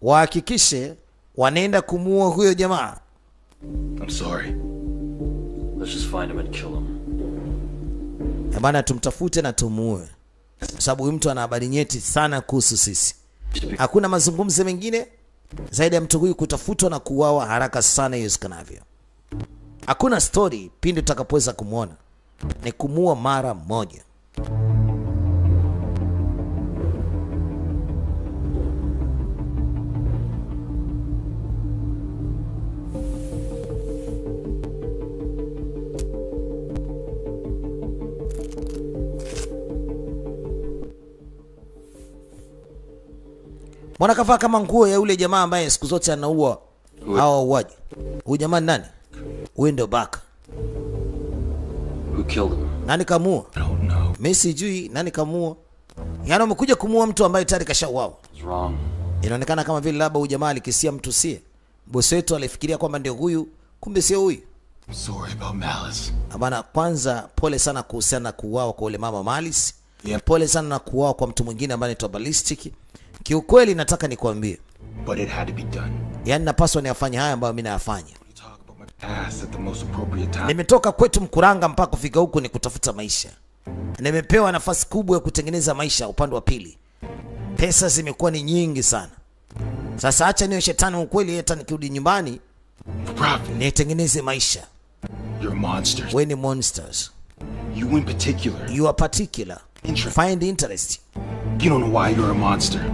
Wahakikishe wanaenda kumuua huyo jamaa. I'm sorry. Let's just find him and kill him. Bana, tumtafute na tumuue. Sababu huyu mtu ana habari nyeti sana kuhusu sisi. Hakuna mazungumzo mengine zaidi ya mtu huyu kutafutwa na kuuawa haraka sana iwezekanavyo. Hakuna story pindi tutakapoweza kumuona. Ni kumuua mara moja. Mbona kavaa kama nguo ya yule jamaa ambaye siku zote anaua hao wauaji? Huyu jamaa ni nani? Huyu ndio Baka. Who killed him? Nani kamua? I don't know. Mimi sijui nani kamua. Yaani umekuja kumuua mtu ambaye tayari kashauawa. What's wrong? Inaonekana kama vile labda huyu jamaa alikisia mtu sie. Bosi wetu alifikiria kwamba ndio huyu, kumbe sio huyu. I'm sorry about Malice. Bana, kwanza pole sana kuhusiana na kuuawa kwa ule mama Malice. Yep. Pole sana na kuuawa kwa mtu mwingine ambaye anaitwa Ballistic. Kiukweli nataka nikwambie. But it had to be done. Yaani napaswa niyafanye haya ambayo mimi nayafanya. We talk about my past at the most appropriate time. Nimetoka kwetu Mkuranga mpaka kufika huku ni kutafuta maisha. Nimepewa nafasi kubwa ya kutengeneza maisha upande wa pili. Pesa zimekuwa ni nyingi sana. Sasa acha niwe shetani ukweli, hata nikirudi nyumbani For profit. nitengeneze maisha. You're monsters. We ni monsters. You in particular. You are particular. Interest. Find interest. You don't know why you're a monster.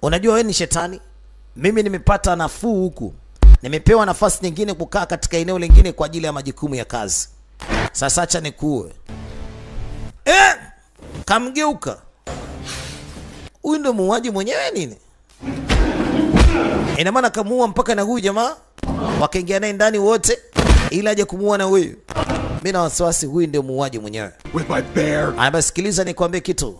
Unajua wewe ni shetani? Mimi nimepata nafuu huku. Nimepewa nafasi nyingine kukaa katika eneo lingine kwa ajili ya majukumu ya kazi. Sasa acha nikuue. Kamgeuka. Huyu ndo muuaji mwenyewe nini? Ina maana kamuua mpaka na huyu jamaa wakaingia naye ndani wote ili aje kumuua na huyu. Mimi na wasiwasi huyu ndio muuaji mwenyewe. With my bear. Anabasikiliza nikwambie kitu.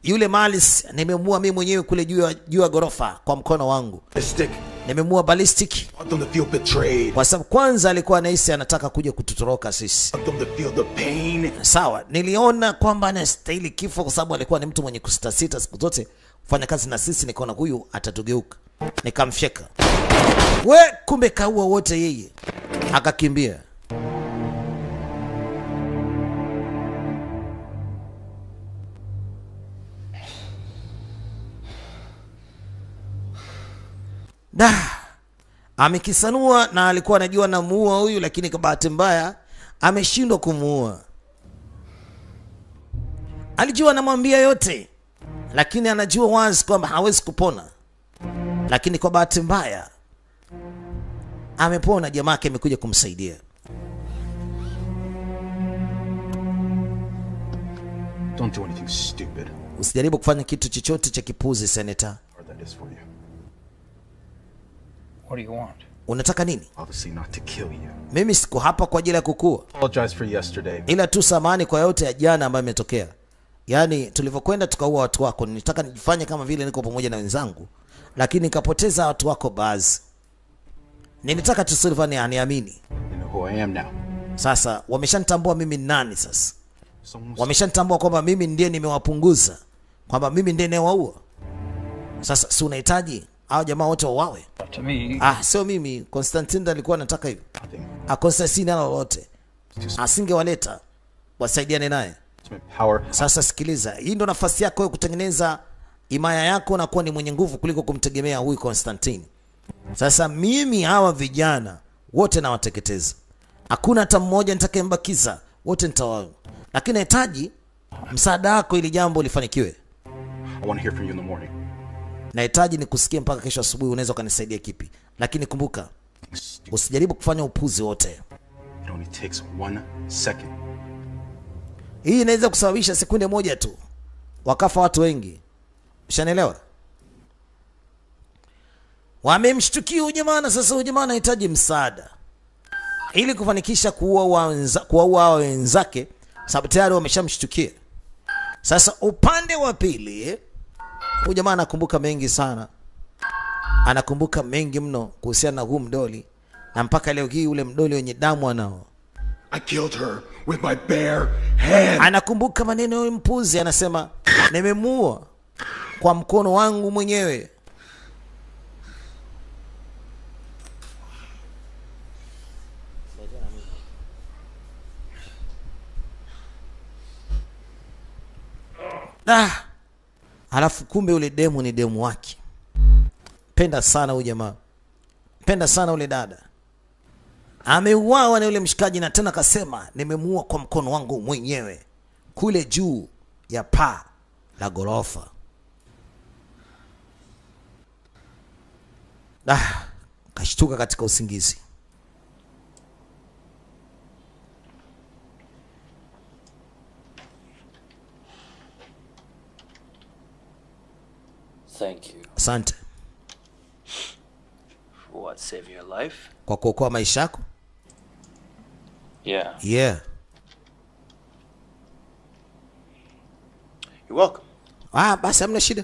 Yule Malice nimemuua mimi mwenyewe kule juu ya gorofa kwa mkono wangu. The stick. Nimemuua Ballistic Want them to feel betrayed. kwa sababu kwanza alikuwa anahisi anataka kuja kututoroka sisi. Want them to feel the pain. Sawa, niliona kwamba anastahili kifo kwa sababu alikuwa ni mtu mwenye kusitasita siku zote kufanya kazi na sisi. Nikaona huyu atatugeuka, nikamfyeka. We, kumbe kaua wote yeye, akakimbia. Da, amekisanua na alikuwa anajua namuua huyu, lakini kwa bahati mbaya ameshindwa kumuua. Alijua anamwambia yote, lakini anajua wazi kwamba hawezi kupona. Lakini kwa bahati mbaya amepona, jamaa yake amekuja kumsaidia. Don't do anything stupid. Usijaribu kufanya kitu chochote cha kipuzi, Senator. Or that is for you. What do you want? Unataka nini? Obviously not to kill you. Mimi siko hapa kwa ajili ya kukua, Apologize for yesterday. ila tu samahani kwa yote ya jana ambayo imetokea. Yaani tulivyokwenda tukaua watu wako, nilitaka nijifanye kama vile niko pamoja na wenzangu, lakini nikapoteza watu wako baadhi. Nilitaka tu Sylvan aniamini. You know who I am now. Sasa wameshanitambua mimi ni nani sasa. Someone Wameshanitambua kwamba mimi ndiye nimewapunguza, kwamba mimi ndiye nayewaua. Sasa si unahitaji hao jamaa wote wauawe? To me, Sio mimi. Constantine alikuwa anataka hivyo. nothing. Constantine ana lolote, asingewaleta wasaidiane naye. It's my power. Sasa sikiliza, hii ndo nafasi yako ya kutengeneza himaya yako na kuwa ni mwenye nguvu kuliko kumtegemea huyu Constantine. Sasa mimi hawa vijana wote nawateketeza, hakuna hata mmoja nitakayembakiza, wote nitawaua. Lakini nahitaji msaada wako ili jambo lifanikiwe. I want to hear from you in the morning. Nahitaji nikusikie mpaka kesho asubuhi, unaweza ukanisaidia kipi? Lakini kumbuka, Usijaribu kufanya upuzi wote. It only takes 1 second. Hii inaweza kusababisha sekunde moja tu wakafa watu wengi. Ushanielewa? Wamemshtukia huyu jamaa na sasa huyu jamaa anahitaji msaada ili kufanikisha kuua wenzake, sababu tayari wameshamshtukia. Sasa upande wa pili, huyu jamaa anakumbuka mengi sana. Anakumbuka mengi mno kuhusiana na huu mdoli, na mpaka leo hii ule mdoli wenye damu anao. I killed her with my bare hands. Anakumbuka maneno ya mpuzi, anasema nimemuua kwa mkono wangu mwenyewe. Alafu kumbe ule demu ni demu wake. Penda sana huyu jamaa. Penda sana ule dada. Ameuawa na yule mshikaji, na tena kasema nimemuua kwa mkono wangu mwenyewe kule juu ya paa la gorofa. Kashtuka katika usingizi. Thank you. Asante. For what, save your life? Kwa kuokoa maisha yako? Yeah. Yeah. You're welcome. Basi hamna shida.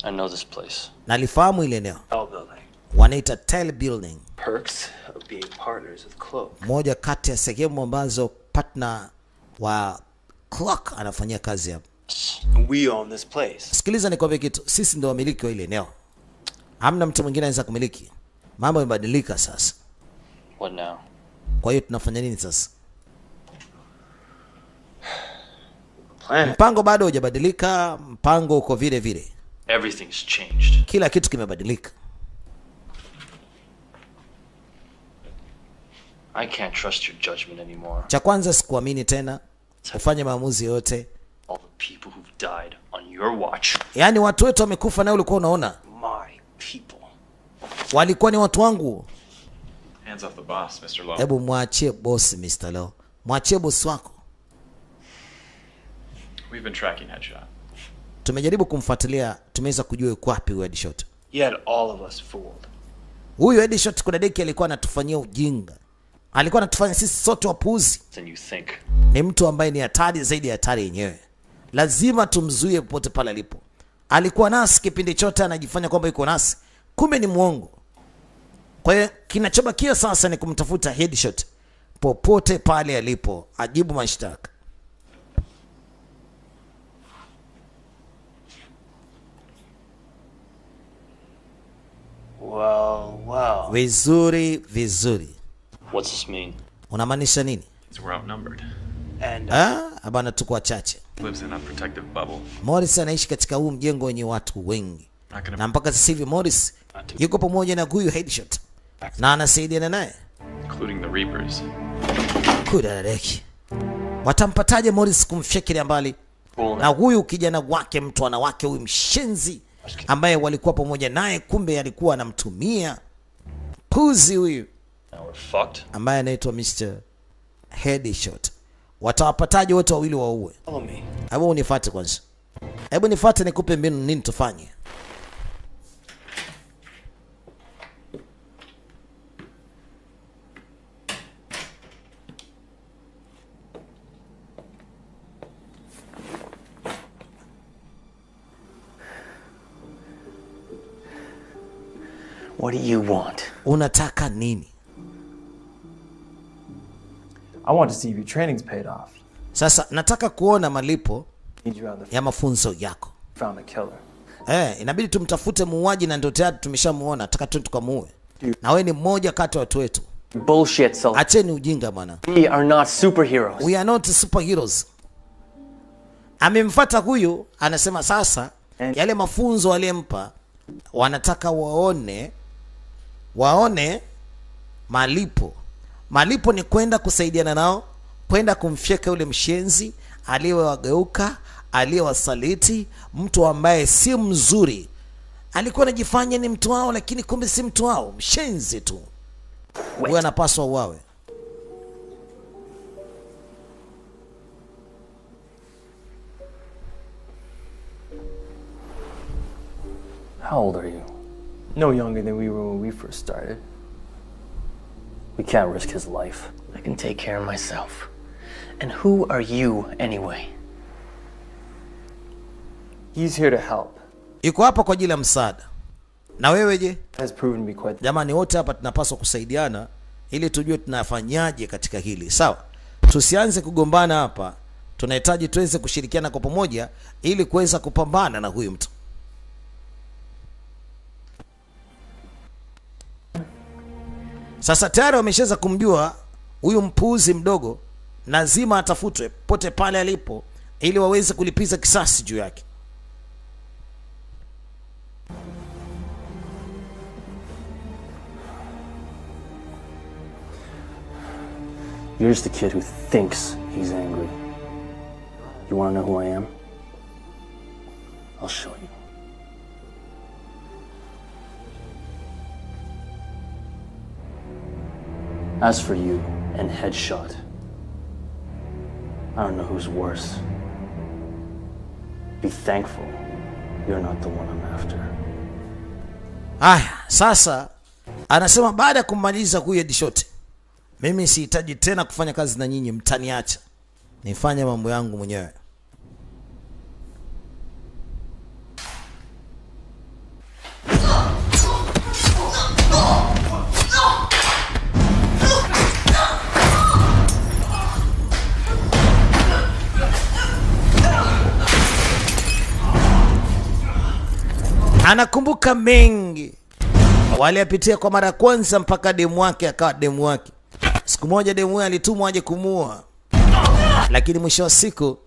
I know this place. Nalifahamu ile eneo. Tell building. Wanaita Tell Building. Perks of being partners with Cloak. Moja kati ya sehemu ambazo partner wa Cloak anafanyia kazi hapo. We own this place. Sikiliza nikwambie kitu. Sisi ndio wamiliki wa ile eneo. Hamna mtu mwingine anaweza kumiliki. Mambo yamebadilika sasa. What now? Kwa hiyo tunafanya nini sasa? Plan. Mpango bado hujabadilika, mpango uko vile vile. Everything's changed. Kila kitu kimebadilika. I can't trust your judgment anymore. Cha kwanza sikuamini tena ufanye maamuzi yote. All the people who've died on your watch. Yaani watu wetu wamekufa na ulikuwa unaona? My people. Walikuwa ni watu wangu. Hands off the boss, Mr. Lowe. Hebu mwachie boss Mr. Lowe. Mwachie boss wako. We've been tracking Headshot. Tumejaribu kumfuatilia, tumeweza kujua yuko wapi huyu Headshot. You had all of us fooled. Huyu Headshot kuna deki alikuwa anatufanyia ujinga. Alikuwa anatufanya sisi sote wapuzi. Then you think. Ni mtu ambaye ni hatari zaidi ya hatari yenyewe. Lazima tumzuie popote pale alipo. Alikuwa nasi kipindi chote anajifanya kwamba yuko nasi. Kumbe ni muongo. Kwa hiyo kinachobakia sasa ni kumtafuta Headshot popote pale alipo, ajibu mashtaka. Well. Vizuri. What's this mean? Unamaanisha nini? So we're outnumbered. And Abana tuko wachache. Lives in a protective bubble. Morris anaishi katika huu mjengo wenye watu wengi. Not gonna Na mpaka sasa hivi Morris yuko pamoja na huyu Headshot. Na anasaidiana naye. including the Reapers. Kudareki. Watampataje Morris kumfyekelea mbali? Na huyu kijana wake, mtu wanawake huyu mshenzi ambaye walikuwa pamoja naye, kumbe alikuwa anamtumia puzi huyu now we're fucked. ambaye anaitwa Mr. Headshot. Watawapataje wote wawili waue? Follow me. Hebu unifuate kwanza. Hebu nifuate nikupe mbinu nini tufanye. What do you want? Unataka nini? I want to see if your training's paid off. Sasa nataka kuona malipo Need you out the ya mafunzo yako. found the killer. Inabidi tumtafute muuaji na ndio tayari tumeshamuona, nataka tu tukamuue. Na wewe ni mmoja kati ya watu wetu. Bullshit, Sully. Acheni ujinga bwana. We are not superheroes. We are not superheroes. Amemfuata huyu, anasema sasa yale mafunzo aliyempa wanataka waone malipo. Malipo ni kwenda kusaidiana nao, kwenda kumfyeka yule mshenzi aliyewageuka, aliyewasaliti, mtu ambaye si mzuri. alikuwa anajifanya ni mtu wao, lakini kumbe si mtu wao, mshenzi tu. Huyo anapaswa uawe. How old are you? No younger than we were when we first started. We can't risk his life. I can take care of myself. And who are you anyway? He's here to help. Yuko hapa kwa ajili ya msaada. Na wewe je? Has proven to be quite. Jamani, wote hapa tunapaswa kusaidiana ili tujue tunafanyaje katika hili. Sawa? Tusianze kugombana hapa. Tunahitaji tuweze kushirikiana kwa pamoja ili kuweza kupambana na huyu mtu. Sasa tayari wameshaweza kumjua huyu mpuuzi mdogo, lazima atafutwe pote pale alipo ili waweze kulipiza kisasi juu yake. You're just a kid who thinks he's angry. You want to know who I am? I'll show you. As for you and Headshot, I don't know who's worse. Be thankful you're not the one I'm after. Sasa anasema baada ya kumaliza huyu Headshot, mimi sihitaji tena kufanya kazi na nyinyi, mtaniacha nifanye mambo yangu mwenyewe. Anakumbuka mengi waliyapitia kwa mara ya kwanza mpaka demu wake akawa demu wake. Siku moja demu wake alitumwa aje kumuua, lakini mwisho wa siku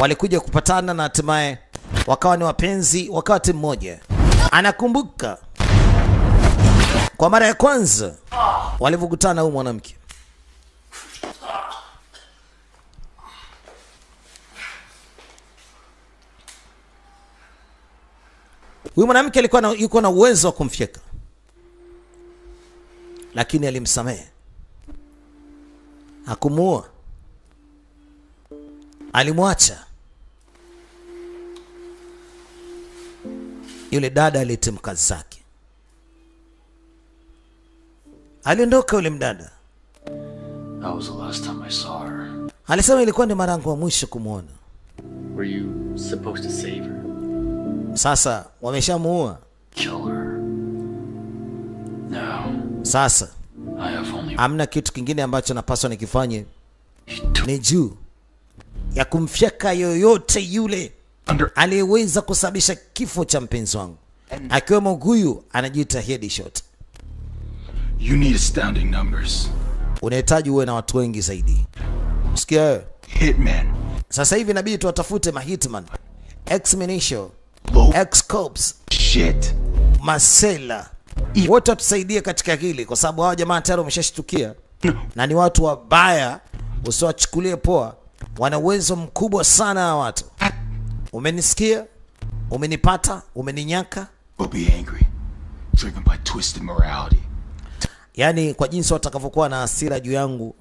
walikuja kupatana na hatimaye wakawa ni wapenzi, wakawa timu moja. Anakumbuka kwa mara ya kwanza walivyokutana huyu mwanamke. Huyu mwanamke alikuwa yuko na uwezo wa kumfyeka, lakini alimsamehe, hakumuua, alimwacha. Yule dada alitimka zake, aliondoka yule mdada. That was the last time I saw her. Alisema ilikuwa ni mara yangu ya mwisho kumuona. Were you supposed to save her? Sasa wameshamuua. Kill her. No. Sasa I have only amna kitu kingine ambacho napaswa nikifanye ni juu ya kumfyeka yoyote yule aliyeweza kusababisha kifo cha mpenzi wangu, akiwemo huyu anajiita Headshot. You need astounding numbers. Unahitaji uwe na watu wengi zaidi. Sikia wewe. Hitman. Sasa hivi inabidi tuwatafute mahitman, ex-militia, ex-cops, shit, masela. Wote watusaidie katika hili kwa sababu hao jamaa tayari wameshashtukia na ni watu wabaya, usiwachukulie poa. Wana uwezo mkubwa sana hawa watu. Umenisikia? Umenipata? Umeninyaka? Will be angry, driven by twisted morality. Yani kwa jinsi watakavyokuwa na hasira juu yangu,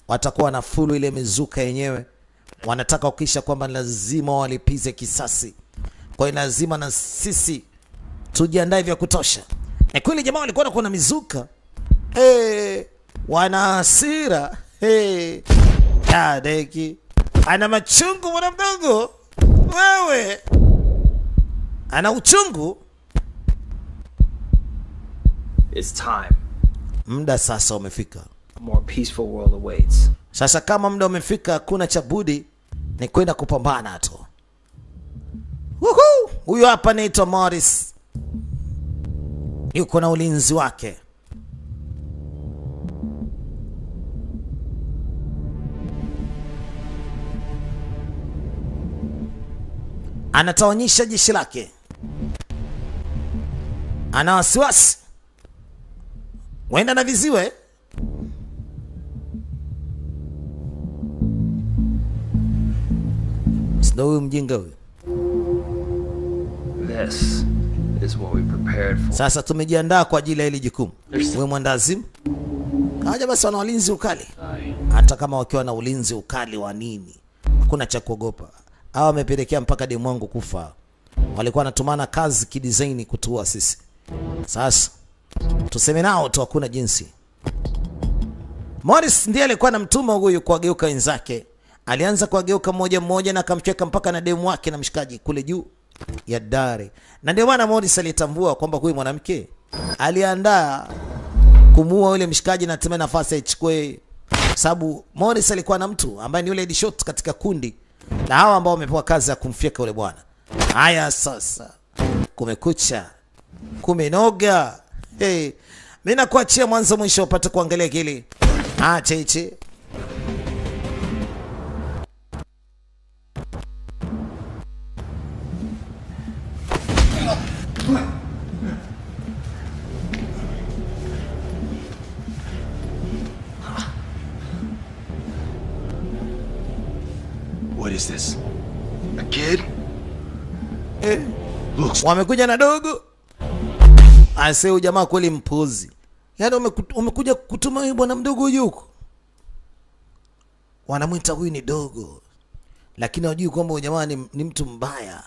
watakuwa na fulu ile mizuka yenyewe. Wanataka ukisha kwamba lazima walipize kisasi. Kwa hiyo lazima na sisi tujiandae vya kutosha. Na kweli jamaa walikuwa kuna mizuka. Wana hasira. Deki. Ana machungu mwana mdogo. Wewe. Ana uchungu. It's time. Muda sasa umefika. A more peaceful world awaits. Sasa kama muda umefika, hakuna cha budi ni kwenda kupambana tu. Woohoo! Huyu hapa anaitwa Morris. Yuko na ulinzi wake. Anatawanyisha jeshi lake. Ana wasiwasi. Wenda na viziwe. Sio huyu mjinga huyu. This is what we prepared for. Sasa tumejiandaa kwa ajili ya hili jukumu. Wewe mwandazimu. Haja basi wana ulinzi ukali. Hata kama wakiwa na ulinzi ukali wa nini? Hakuna cha kuogopa. Hawa wamepelekea mpaka demu wangu kufa. Walikuwa wanatumana kazi kidesign kutua sisi. Sasa tuseme nao tu hakuna jinsi. Morris ndiye alikuwa anamtuma huyu kuwageuka wenzake. Alianza kuwageuka mmoja mmoja na akamcheka mpaka na demu wake na mshikaji kule juu ya dari. Na ndio maana Morris alitambua kwamba huyu mwanamke aliandaa kumuua yule mshikaji na tena nafasi aichukue, sababu Morris alikuwa na mtu ambaye ni yule headshot katika kundi na hawa ambao wamepewa kazi ya kumfyeka yule bwana. Haya sasa, kumekucha, kumenoga. Hey, mimi nakuachia mwanzo mwisho upate kuangalia kile. Cheche. What is this? A kid? Wamekuja na dogo. Ase huyu jamaa kweli mpuzi. Yaani umekuja kutuma huyu bwana mdogo yuko. Wanamuita huyu ni dogo. Lakini hawajui kwamba huyu jamaa ni mtu mbaya.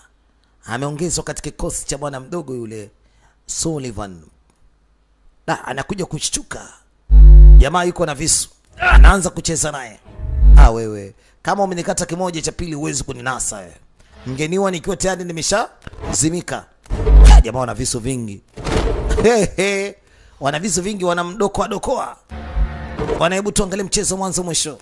Ameongezwa katika kikosi cha bwana mdogo yule Sullivan. Anakuja kushtuka. Jamaa yuko na visu. Anaanza kucheza naye. Wewe kama umenikata kimoja cha pili huwezi kuninasa wewe. Mgeniwa nikiwa tayari nimeshazimika. Jamaa wana visu vingi. Wana visu vingi, wanamdokoa. Hebu tuangalie mchezo mwanzo mwisho.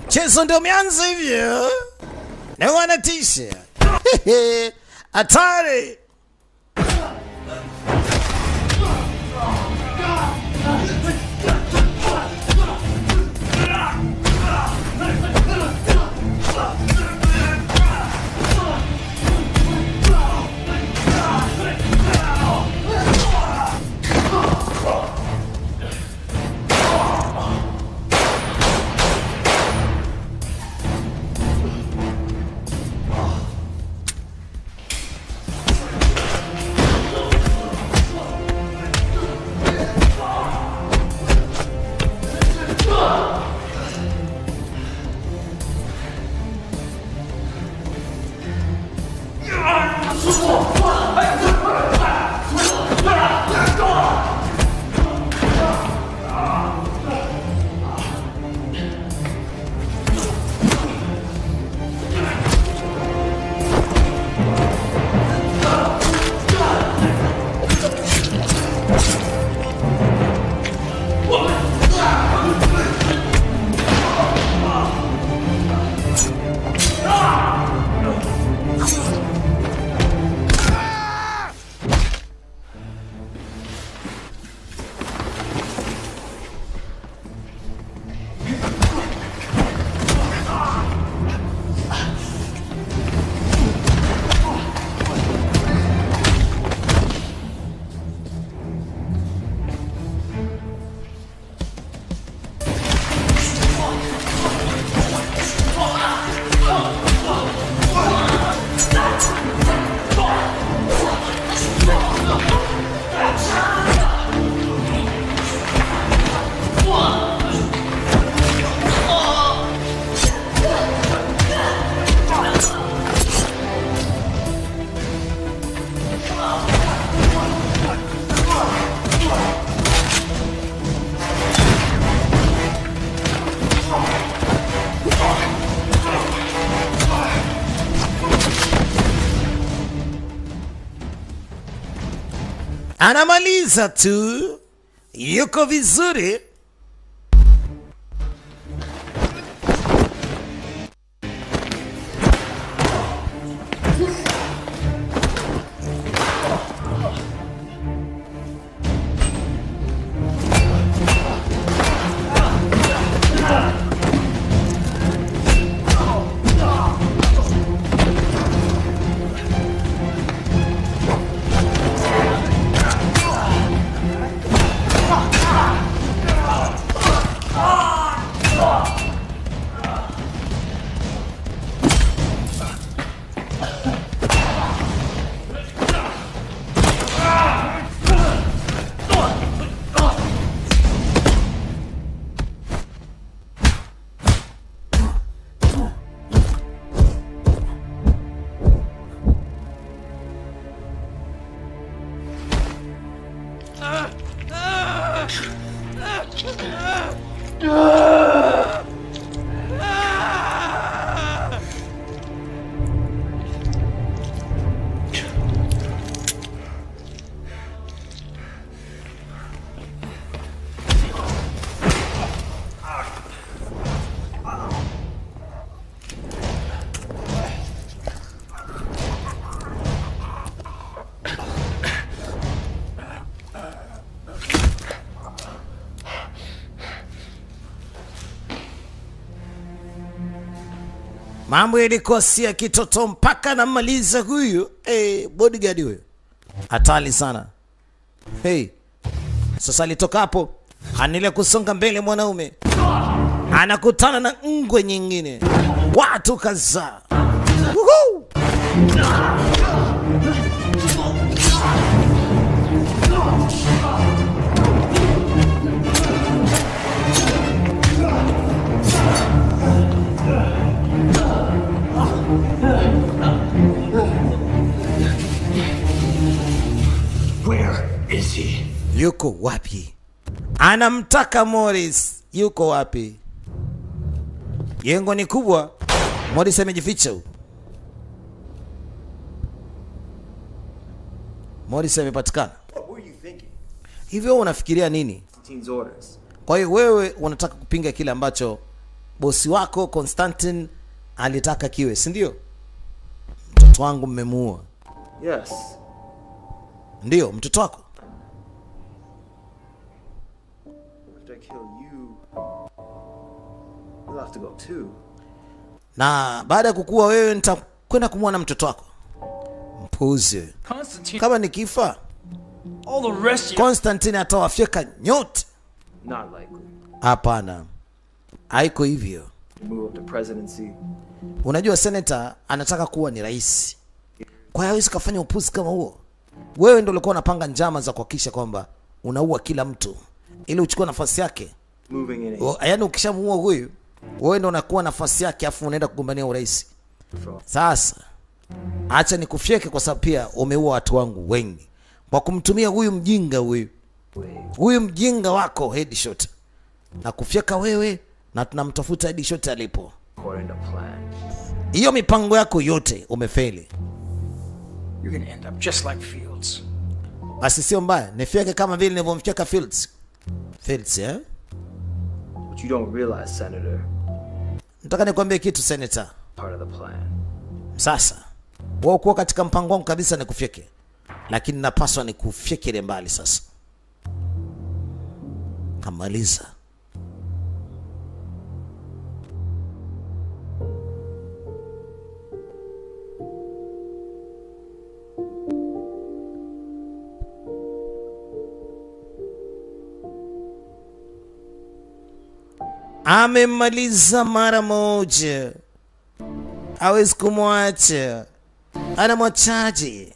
Chezo ndio umeanza hivyo. Na wanatisha. Atari. Anamaliza tu, yuko vizuri. Mambo yalikosia kitoto mpaka namaliza huyu. Bodyguard huyu hatari sana. Sasa alitoka hapo, anaendelea kusonga mbele. Mwanaume anakutana na ngwe nyingine, watu kadhaa. Yuko wapi? Anamtaka Morris. Yuko wapi? Jengo ni kubwa. Morris amejificha huko. Morris amepatikana. Hivyo unafikiria nini? Kwa hiyo wewe unataka kupinga kile ambacho bosi wako Constantine alitaka kiwe, si ndio? Mtoto wangu mmemuua. Yes. Ndio, mtoto wako. To go too. Na baada ya kukua wewe nitakwenda kumwona mtoto wako. Mpuzi. Kama nikifa, Constantine atawafyeka nyote. Not likely. Hapana. Haiko hivyo. Move up the presidency. Unajua senator anataka kuwa ni rais. Kwa hiyo hawezi kufanya upuzi kama huo. Wewe ndio ulikuwa unapanga njama za kuhakikisha kwamba unaua kila mtu ili uchukue nafasi yake. Yaani ukishamuua huyu, wewe ndio unakuwa nafasi yake afu unaenda kugombania urais. Sasa acha nikufyeke kwa sababu pia umeua watu wangu wengi kwa kumtumia huyu mjinga huyu mjinga wako Headshot. Na kufyeka wewe na tunamtafuta Headshot alipo. Hiyo mipango yako yote umefeli. You're gonna end up just like Fields. Basi sio mbaya, nifyeke kama vile nilivyomfyeka Fields. Fields, eh? But you don't realize, Senator. Nataka nikwambie kitu, Senator. Part of the plan. Sasa, wewe uko katika mpango wangu kabisa nikufyeke. Lakini napaswa nikufyekele mbali sasa. Kamaliza. Amemaliza mara moja. Hawezi kumwacha. Anamwachaje?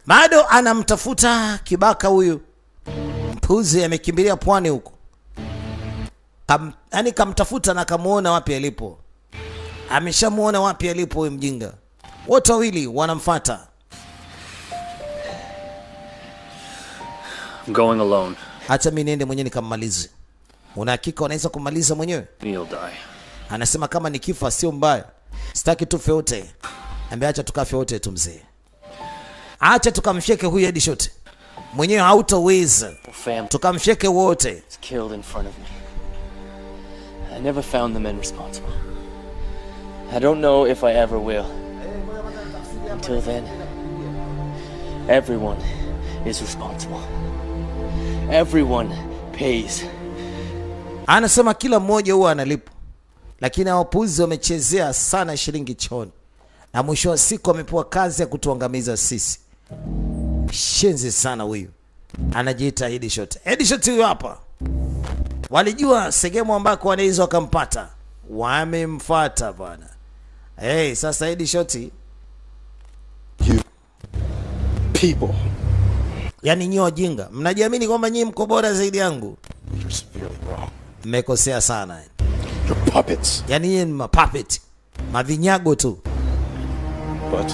Bado anamtafuta kibaka huyu. Mpuzi amekimbilia pwani huko. Yaani kamtafuta na kamuona wapi alipo. Ameshamuona wapi alipo huyu mjinga. Wote wawili wanamfuata. I'm going alone. Acha mimi niende mwenyewe nikammalize. Una hakika unaweza kumaliza mwenyewe? You'll die. Anasema kama nikifa sio mbaya. Sitaki tufe wote. Ambia acha tukafe wote tu mzee. Acha tukamfyeke huyu Deadshot. Mwenyewe hautaweza. Tukamfyeke wote. Killed in front of me. I never found the men responsible. I don't know if I ever will. Until then, everyone is responsible. Everyone pays. Anasema kila mmoja huwa analipwa. Lakini wapuzi wamechezea sana shilingi choni. Na mwisho wa siku wamepewa kazi ya kutuangamiza sisi. Shenzi sana huyu. Anajiita Deadshot. Deadshot huyu hapa. Walijua sehemu ambako wanaweza wakampata. Wamemfuata bwana. Sasa Deadshot. You people. Yaani nyinyi wajinga, mnajiamini kwamba nyinyi mko bora zaidi yangu. You're severely wrong. Mmekosea sana. You're puppets. Yaani nyinyi ni mapuppet. Mavinyago tu. But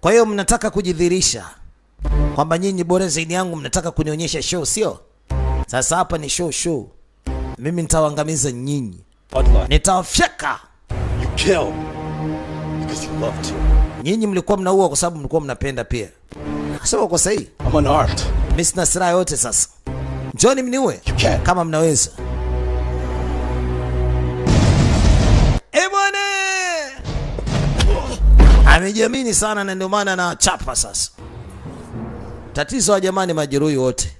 kwa hiyo mnataka kujidhihirisha kwamba nyinyi bora zaidi yangu, mnataka kunionyesha show, sio? Sasa hapa ni show. Mimi nitawaangamiza nyinyi. Nitawafyeka. you kill because you love to. Nyinyi mlikuwa mnaua kwa sababu mlikuwa mnapenda pia. Sasa uko sahihi. I'm unarmed. Mimi sina silaha yote sasa. Njoni mniue kama mnaweza. Bwana! Amejiamini sana na ndio maana na chapa sasa. Tatizo wa jamani majeruhi wote.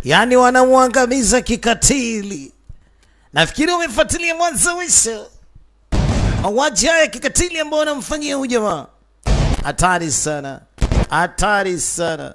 Yani wanamwangamiza kikatili. Nafikiri umefuatilia mwanzo mwisho. Mauaji haya kikatili ambao wanamfanyia huyu jamaa. Hatari sana. Hatari sana.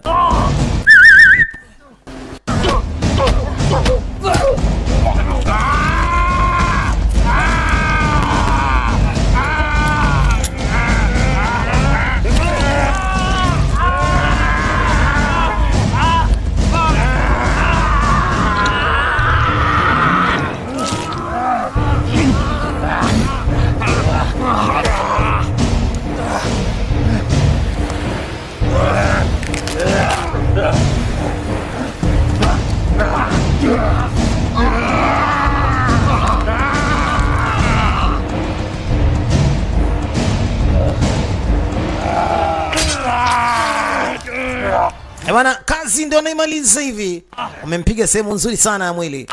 Bwana, kazi ndio anaimaliza hivi. Umempiga sehemu nzuri sana ya mwili.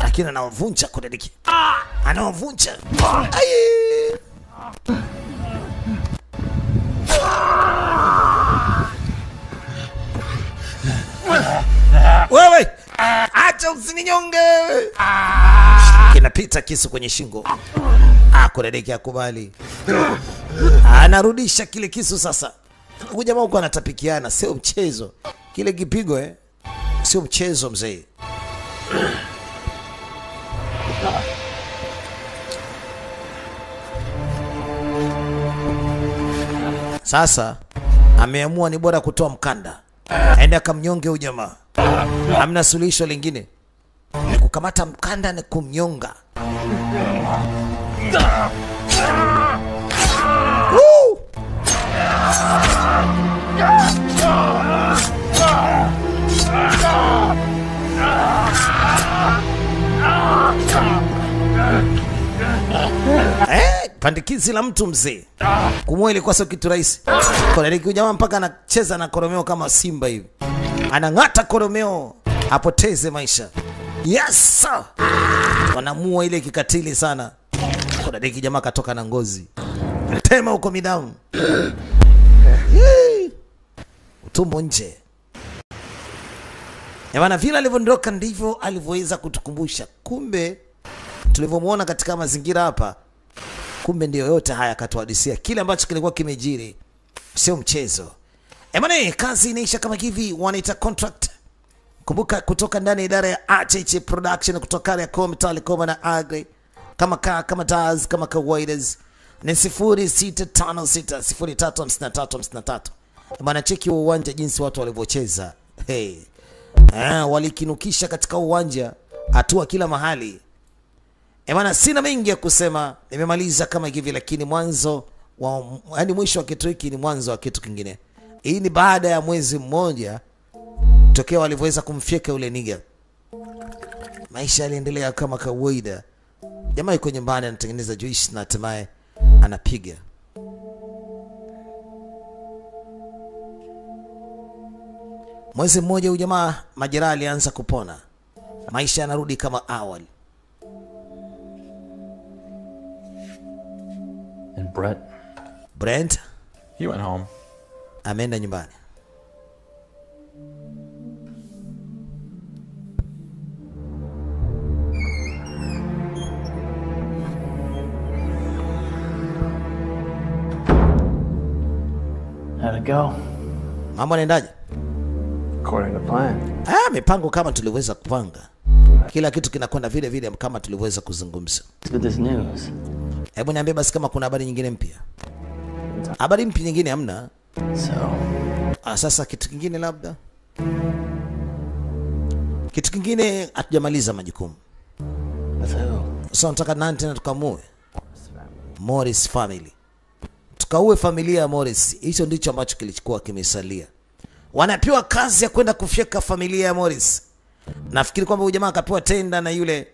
Lakini anavunja kudadiki. Anavunja. Wewe, acha usininyonge. Kinapita kisu kwenye shingo. Kudadiki akubali. Anarudisha kile kisu sasa. Huyu jamaa huko anatapikiana, sio mchezo. Kile kipigo sio mchezo mzee. Sasa ameamua ni bora kutoa mkanda. Aende akamnyonge huyu jamaa. Hamna suluhisho lingine. Ni kukamata mkanda na kumnyonga. Pandikizi la mtu mzee. Kumua ilikuwa sio kitu rahisi. Kwa jamaa mpaka anacheza na koromeo kama simba hivi. Anang'ata koromeo apoteze maisha. Yes sir. Wanamua ile kikatili sana. Kwa jamaa katoka na ngozi. Tema huko midamu. Utumbo nje. Bwana, vile alivyoondoka ndivyo alivyoweza kutukumbusha. Kumbe tulivyomuona katika mazingira hapa, kumbe ndio yote haya akatuhadisia kile ambacho kilikuwa kimejiri. Sio mchezo. Bwana, kazi inaisha kama hivi, wanaita contract. Kumbuka kutoka ndani ya idara ya HH Production kutoka ya Telecom na Agri. Kama Daz, kama kawaida ni 0656035353. Bwana, cheki uwanja jinsi watu walivyocheza. Hey. Walikinukisha katika uwanja, hatua kila mahali. Bwana, sina mengi ya kusema, nimemaliza kama hivi, lakini mwanzo yani mwisho wa kitu hiki ni mwanzo wa kitu kingine. Hii ni baada ya mwezi mmoja tokea walivyoweza kumfyeka ule niga. Maisha yaliendelea kama kawaida. Jamaa yuko nyumbani anatengeneza juice na hatimaye anapiga. Mwezi mmoja huyu jamaa majeraha alianza kupona. Maisha yanarudi kama awali. And Brent? He went home. Ameenda nyumbani. How'd it go? Mambo yanaendaje? According to plan. Mipango kama tuliweza kupanga. Kila kitu kinakwenda vile vile kama tuliweza kuzungumza. With this news. Hebu niambie basi kama kuna habari nyingine mpya. Habari mpya nyingine hamna. Sasa kitu kingine labda. Kitu kingine hatujamaliza majukumu. Sasa nataka nani tena tukamue? Morris family. Tukaue familia ya Morris. Hicho ndicho ambacho kilichukua kimesalia. Wanapewa kazi ya kwenda kufyeka familia ya Morris. Nafikiri kwamba huyu jamaa akapewa tenda na yule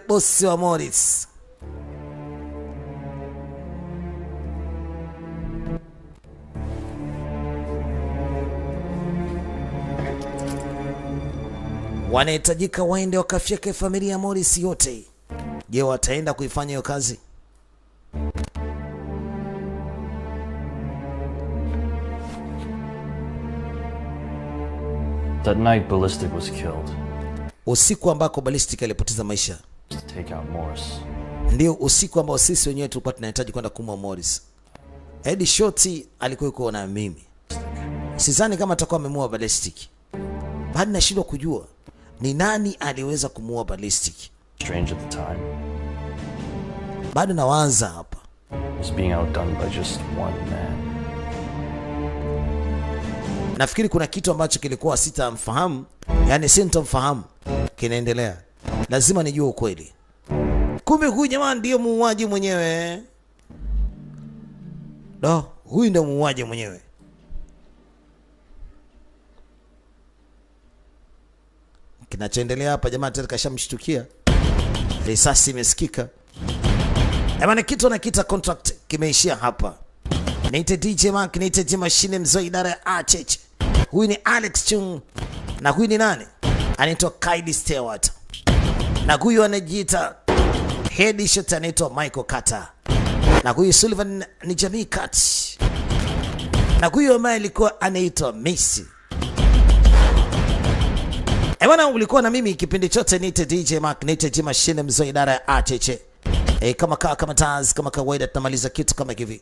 bosi wa Morris. Wanahitajika waende wakafyeke familia ya Morris yote. Je, wataenda kuifanya hiyo kazi? That night Ballistic was killed. Usiku ambako Ballistic alipoteza maisha To take out Morris. ndio usiku ambao sisi wenyewe tulikuwa tunahitaji kwenda kumua Morris. Eddie Shorty alikuwa yuko na mimi. Sidhani kama atakuwa amemua Ballistic. Bado nashindwa kujua ni nani aliweza kumua Ballistic. Strange at the time. Bado nawaza hapa. Was being outdone by just one man. Nafikiri kuna kitu ambacho kilikuwa sitamfahamu, yani sintomfahamu kinaendelea. Lazima nijue ukweli. Kumbe huyu jamaa ndio muuaji mwenyewe. Huyu ndio muuaji mwenyewe. Kinachoendelea hapa jamaa tena kashamshtukia. Risasi imesikika. Jamani, kitu na kita contract kimeishia hapa. Naite DJ Mark, naite DJ Machine, mzee idara ya ACH. Huyu ni Alex Chung. Na huyu ni nani? Anaitwa Kylie Stewart. Na huyu anajiita Head Shot, anaitwa Michael Carter. Na huyu Sullivan ni Jamie Cut. Na huyu ambaye alikuwa anaitwa Messi. Bwana, ulikuwa na mimi kipindi chote. Naite DJ Mark, naite DJ Machine, mzee idara ya ACH. Kama taz, kama kawaida tunamaliza kitu kama hivi.